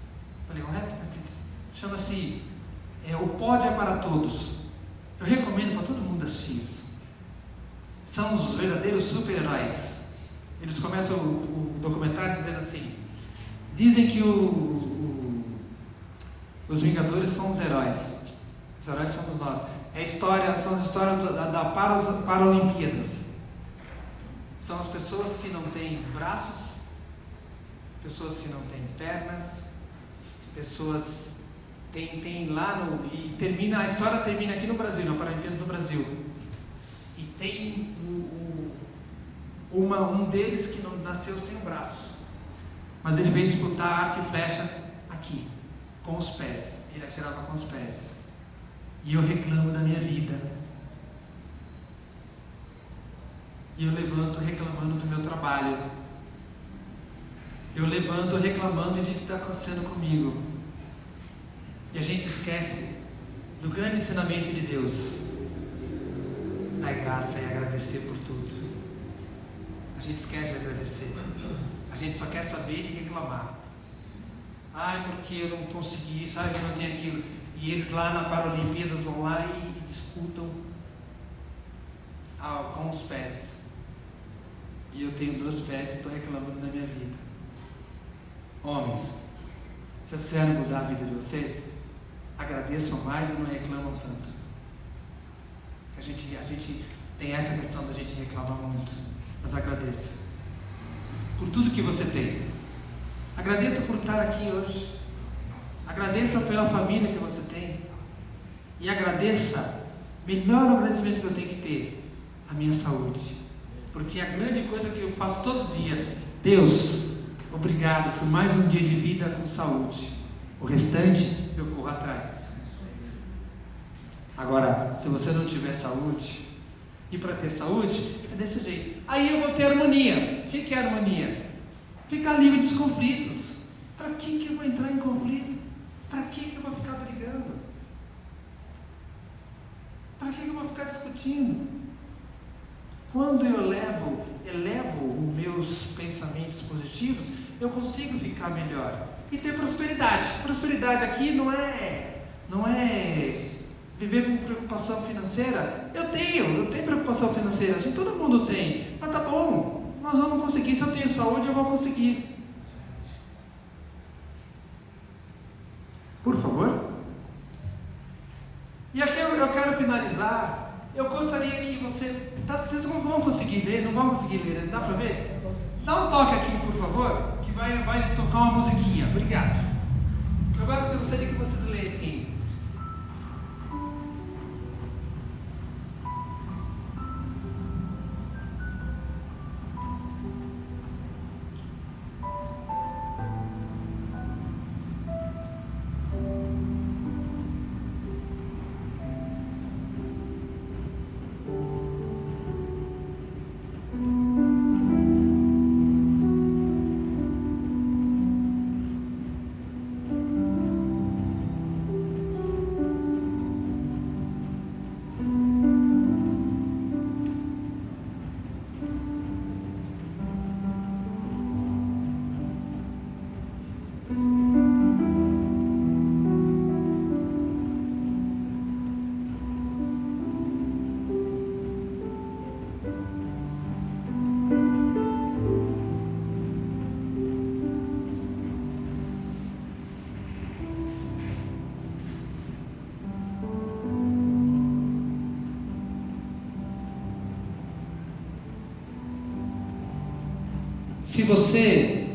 falei correto? Netflix, chama-se O Pódio é para Todos. Eu recomendo para todo mundo assistir isso. São os verdadeiros super-heróis. Eles começam o documentário dizendo assim: dizem que os Vingadores são os heróis. Os heróis somos nós. São as histórias da Paralimpíadas. São as pessoas que não têm braços, pessoas que não têm pernas, pessoas tem lá no... E a história termina aqui no Brasil, na Paralimpíadas do Brasil. E tem um deles que não nasceu sem o braço. Mas ele veio disputar arco e flecha aqui, com os pés. Ele atirava com os pés. E eu reclamo da minha vida. E eu levanto reclamando do meu trabalho. Eu levanto reclamando de que está acontecendo comigo. E a gente esquece do grande ensinamento de Deus. Dar graça e agradecer por tudo. A gente esquece de agradecer. A gente só quer saber de reclamar. Porque eu não consegui isso, eu não tenho aquilo. E eles lá na Paralimpíadas vão lá e disputam com os pés. E eu tenho 2 pés e estou reclamando da minha vida. Homens, se vocês quiserem mudar a vida de vocês, agradeçam mais e não reclamam tanto. A gente tem essa questão da gente reclamar muito, mas agradeça por tudo que você tem. Agradeça por estar aqui hoje. Agradeça pela família que você tem. E agradeça, melhor agradecimento que eu tenho que ter, a minha saúde. Porque a grande coisa que eu faço todo dia: Deus, obrigado por mais um dia de vida com saúde. O restante eu corro atrás. Agora, se você não tiver saúde, e para ter saúde, é desse jeito. Aí eu vou ter harmonia. O que é harmonia? Ficar livre dos conflitos. Para que eu vou entrar em conflito? Para que eu vou ficar brigando? Para que eu vou ficar discutindo? Quando eu elevo os meus pensamentos positivos, eu consigo ficar melhor e ter prosperidade. Prosperidade aqui não é viver com preocupação financeira. Eu tenho preocupação financeira, assim, todo mundo tem, mas tá bom, nós vamos conseguir. Se eu tenho saúde, eu vou conseguir. Por favor. E aqui eu quero finalizar. Eu gostaria que vocês não vão conseguir ler, né? Dá para ver? Dá um toque aqui, por favor, que vai tocar uma musiquinha. Obrigado. Agora eu gostaria que vocês lessem. Se você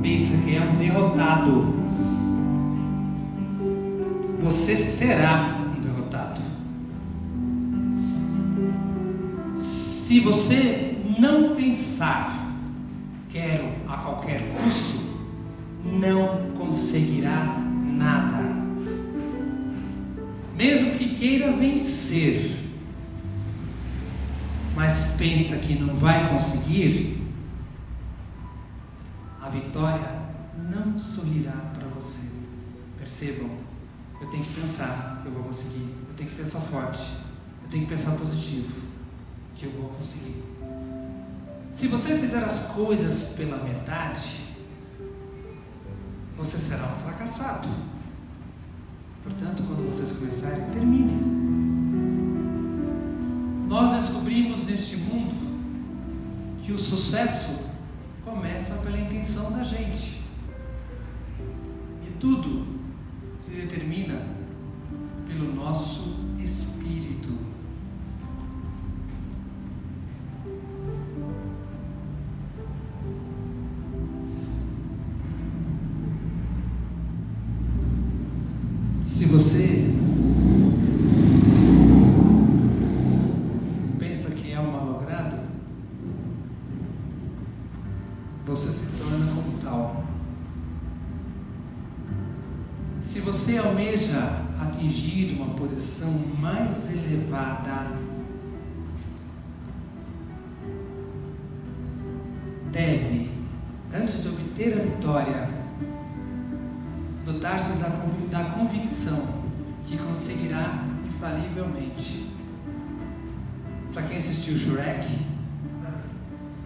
pensa que é um derrotado, você será um derrotado. Se você não pensar, quero a qualquer custo, não conseguirá nada. Mesmo que queira vencer, mas pensa que não vai conseguir, a vitória não sorrirá para você. Percebam, eu tenho que pensar que eu vou conseguir, eu tenho que pensar forte, eu tenho que pensar positivo, que eu vou conseguir. Se você fizer as coisas pela metade, você será um fracassado. Portanto, quando vocês começarem, terminem. Nós descobrimos neste mundo que o sucesso começa pela intenção da gente. E tudo se determina pelo nosso espírito. Se você pensa que é um malogrado, você se torna como tal. Se você almeja atingir uma posição mais elevada, deve, antes de obter a vitória, dotar-se da convicção que conseguirá infalivelmente. Para quem assistiu Shrek,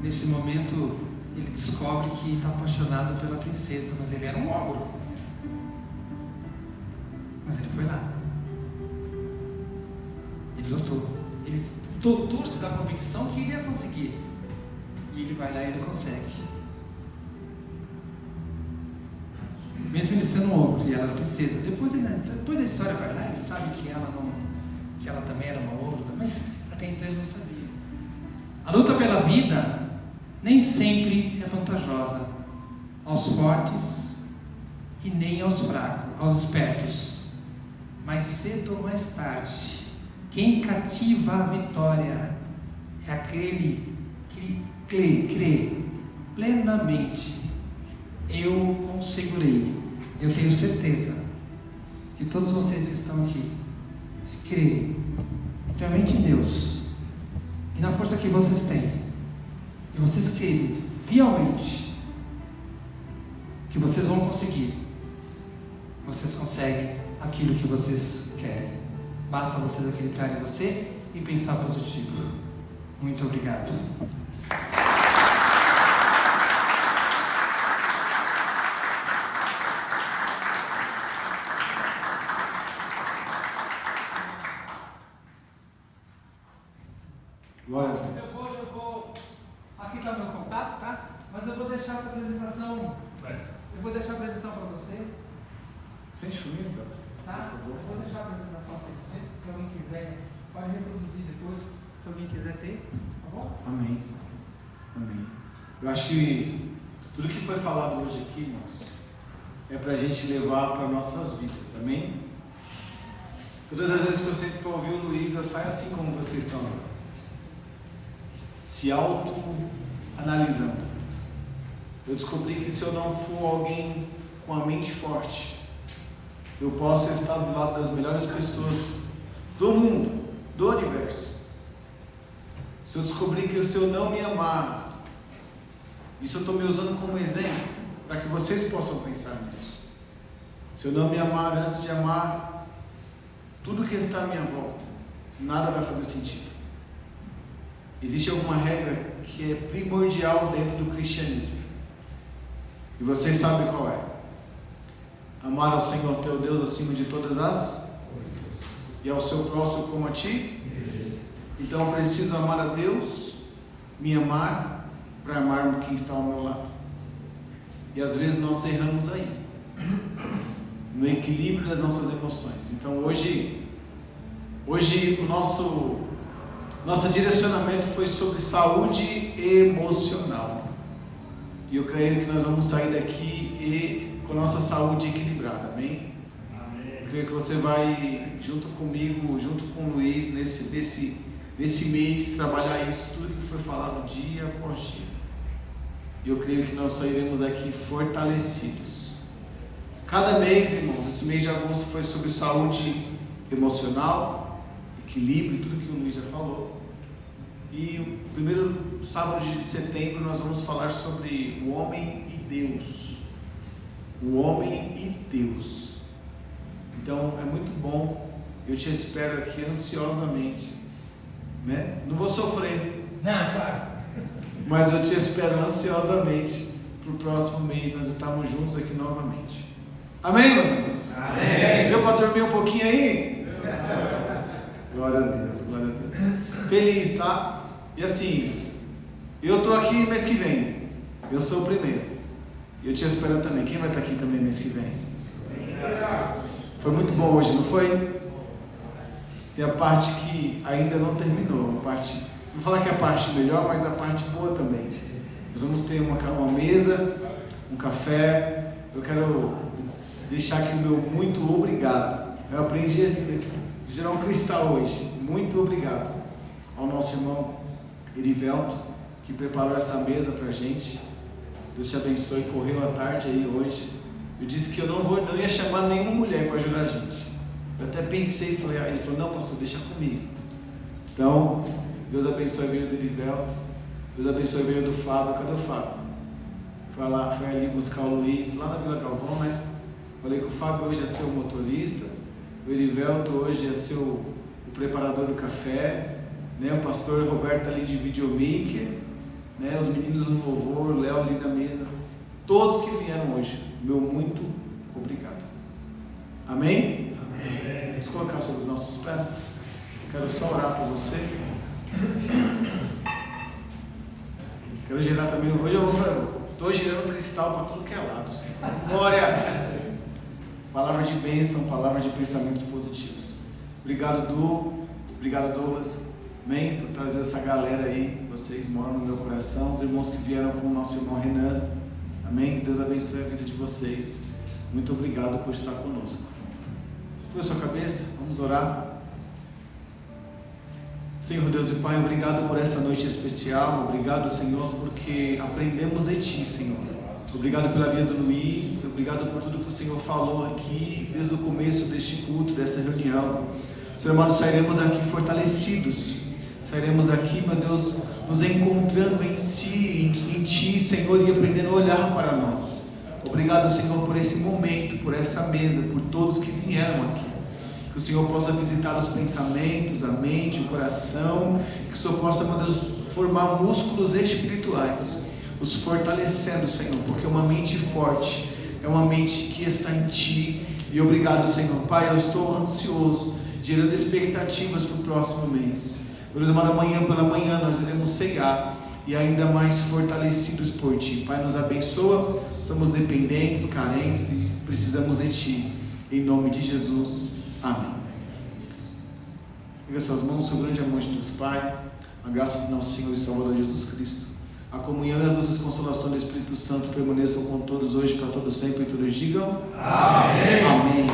nesse momento ele descobre que está apaixonado pela princesa, mas ele era um ogro. Mas ele foi lá. Ele lutou. Ele dotou-se da convicção que ele ia conseguir. E ele vai lá e ele consegue. Mesmo ele sendo um ogro e ela era princesa. Depois da história vai lá, ele sabe que ela também era uma ogro, mas até então ele não sabia. A luta pela vida nem sempre é vantajosa aos fortes e nem aos fracos, aos espertos. Mais cedo ou mais tarde, quem cativa a vitória é aquele que crê plenamente. Eu conseguirei. Eu tenho certeza que todos vocês que estão aqui, se crerem realmente em Deus e na força que vocês têm, e vocês crerem fielmente que vocês vão conseguir, vocês conseguem aquilo que vocês querem. Basta vocês acreditarem em você e pensar positivo. Muito obrigado. Glória a Deus. Eu vou. Aqui está o meu contato, tá? Mas eu vou deixar essa apresentação. Eu vou deixar a apresentação para você. Sente comigo, Tá? por favor. Eu vou deixar a apresentação para vocês. Se alguém quiser, pode reproduzir depois. Se alguém quiser ter, tá bom? Amém. Amém. Eu acho que tudo que foi falado hoje aqui, irmãos, é para a gente levar para nossas vidas. Amém? Todas as vezes que eu sento para ouvir o Luiz, eu saio assim como vocês estão, se auto-analisando. Eu descobri que se eu não for alguém com a mente forte, eu posso estar do lado das melhores pessoas do mundo, do universo. Se eu descobrir que se eu não me amar, isso eu estou me usando como exemplo, para que vocês possam pensar nisso. Se eu não me amar antes de amar tudo que está à minha volta, nada vai fazer sentido. Existe alguma regra que é primordial dentro do cristianismo, e vocês sabem qual é: amar ao Senhor teu Deus acima de todas as e ao seu próximo como a ti. Então eu preciso amar a Deus, me amar, para amar quem está ao meu lado. E às vezes nós erramos aí, no equilíbrio das nossas emoções. Então hoje o Nosso direcionamento foi sobre saúde emocional. E eu creio que nós vamos sair daqui com a nossa saúde equilibrada, amém? Eu creio que você vai, junto comigo, junto com o Luiz, nesse mês, trabalhar isso, tudo que foi falado dia após dia. E eu creio que nós sairemos daqui fortalecidos. Cada mês, irmãos, esse mês de agosto foi sobre saúde emocional, equilíbrio, tudo que o Luiz já falou. E o primeiro sábado de setembro nós vamos falar sobre o homem e Deus. O homem e Deus. Então é muito bom. Eu te espero aqui ansiosamente, né? Não vou sofrer. Não, claro. Mas eu te espero ansiosamente para o próximo mês nós estarmos juntos aqui novamente. Amém, meus amigos? Amém. Deu para dormir um pouquinho aí? Glória a Deus, glória a Deus. Feliz, tá? E assim, eu estou aqui mês que vem. Eu sou o primeiro. E eu te espero também. Quem vai estar aqui também mês que vem? Foi muito bom hoje, não foi? Tem a parte que ainda não terminou. A parte, não vou falar que é a parte melhor, mas a parte boa também. Nós vamos ter uma mesa, um café. Eu quero deixar aqui o meu muito obrigado. Eu aprendi ali, gerar um cristal hoje. Muito obrigado ao nosso irmão Erivelto, que preparou essa mesa pra gente. Deus te abençoe, correu à tarde aí hoje. Eu disse que eu não ia chamar nenhuma mulher para ajudar a gente. Eu até pensei, falei, ele falou, não, pastor, deixa comigo. Então, Deus abençoe a vida do Erivelto. Deus abençoe a vida do Fábio. Cadê o Fábio? Foi ali buscar o Luiz, lá na Vila Galvão, né? Falei que o Fábio hoje ia ser o motorista, o Erivelto hoje ia ser o preparador do café, né? O pastor Roberto ali de videomaker, né? Os meninos do louvor, o Léo ali na mesa. Todos que vieram hoje, meu muito obrigado. Amém? Amém. Vamos colocar sobre os nossos pés. Quero só orar por você. Quero gerar também. Hoje eu estou gerando cristal para tudo que é lado. Senhor. Glória! Palavra de bênção, palavra de pensamentos positivos. Obrigado, Du. Obrigado, Douglas. Amém? Por trazer essa galera aí. Vocês moram no meu coração. Os irmãos que vieram com o nosso irmão Renan. Amém? Deus abençoe a vida de vocês. Muito obrigado por estar conosco. Põe a sua cabeça, vamos orar. Senhor Deus e Pai, obrigado por essa noite especial. Obrigado, Senhor, porque aprendemos de Ti, Senhor. Obrigado pela vida do Luiz. Obrigado por tudo que o Senhor falou aqui desde o começo deste culto, dessa reunião. Senhor amado, sairemos aqui fortalecidos. Sairemos aqui, meu Deus, nos encontrando em Ti, Senhor, e aprendendo a olhar para nós. Obrigado, Senhor, por esse momento, por essa mesa, por todos que vieram aqui. Que o Senhor possa visitar os pensamentos, a mente, o coração. Que o Senhor possa, meu Deus, formar músculos espirituais, os fortalecendo, Senhor, porque é uma mente forte, é uma mente que está em Ti. E obrigado, Senhor. Pai, eu estou ansioso, gerando expectativas para o próximo mês. Deus amado, amanhã pela manhã nós iremos ceiar e ainda mais fortalecidos por Ti. Pai, nos abençoa, somos dependentes, carentes e precisamos de Ti. Em nome de Jesus, amém. Pega suas mãos, seu grande amor de Deus Pai, a graça de nosso Senhor e Salvador Jesus Cristo, a comunhão e as doces consolações do Espírito Santo permaneçam com todos hoje, para todos sempre, e todos digam amém. Amém.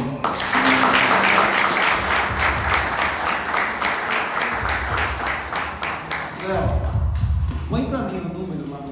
Léo, põe para mim o número lá no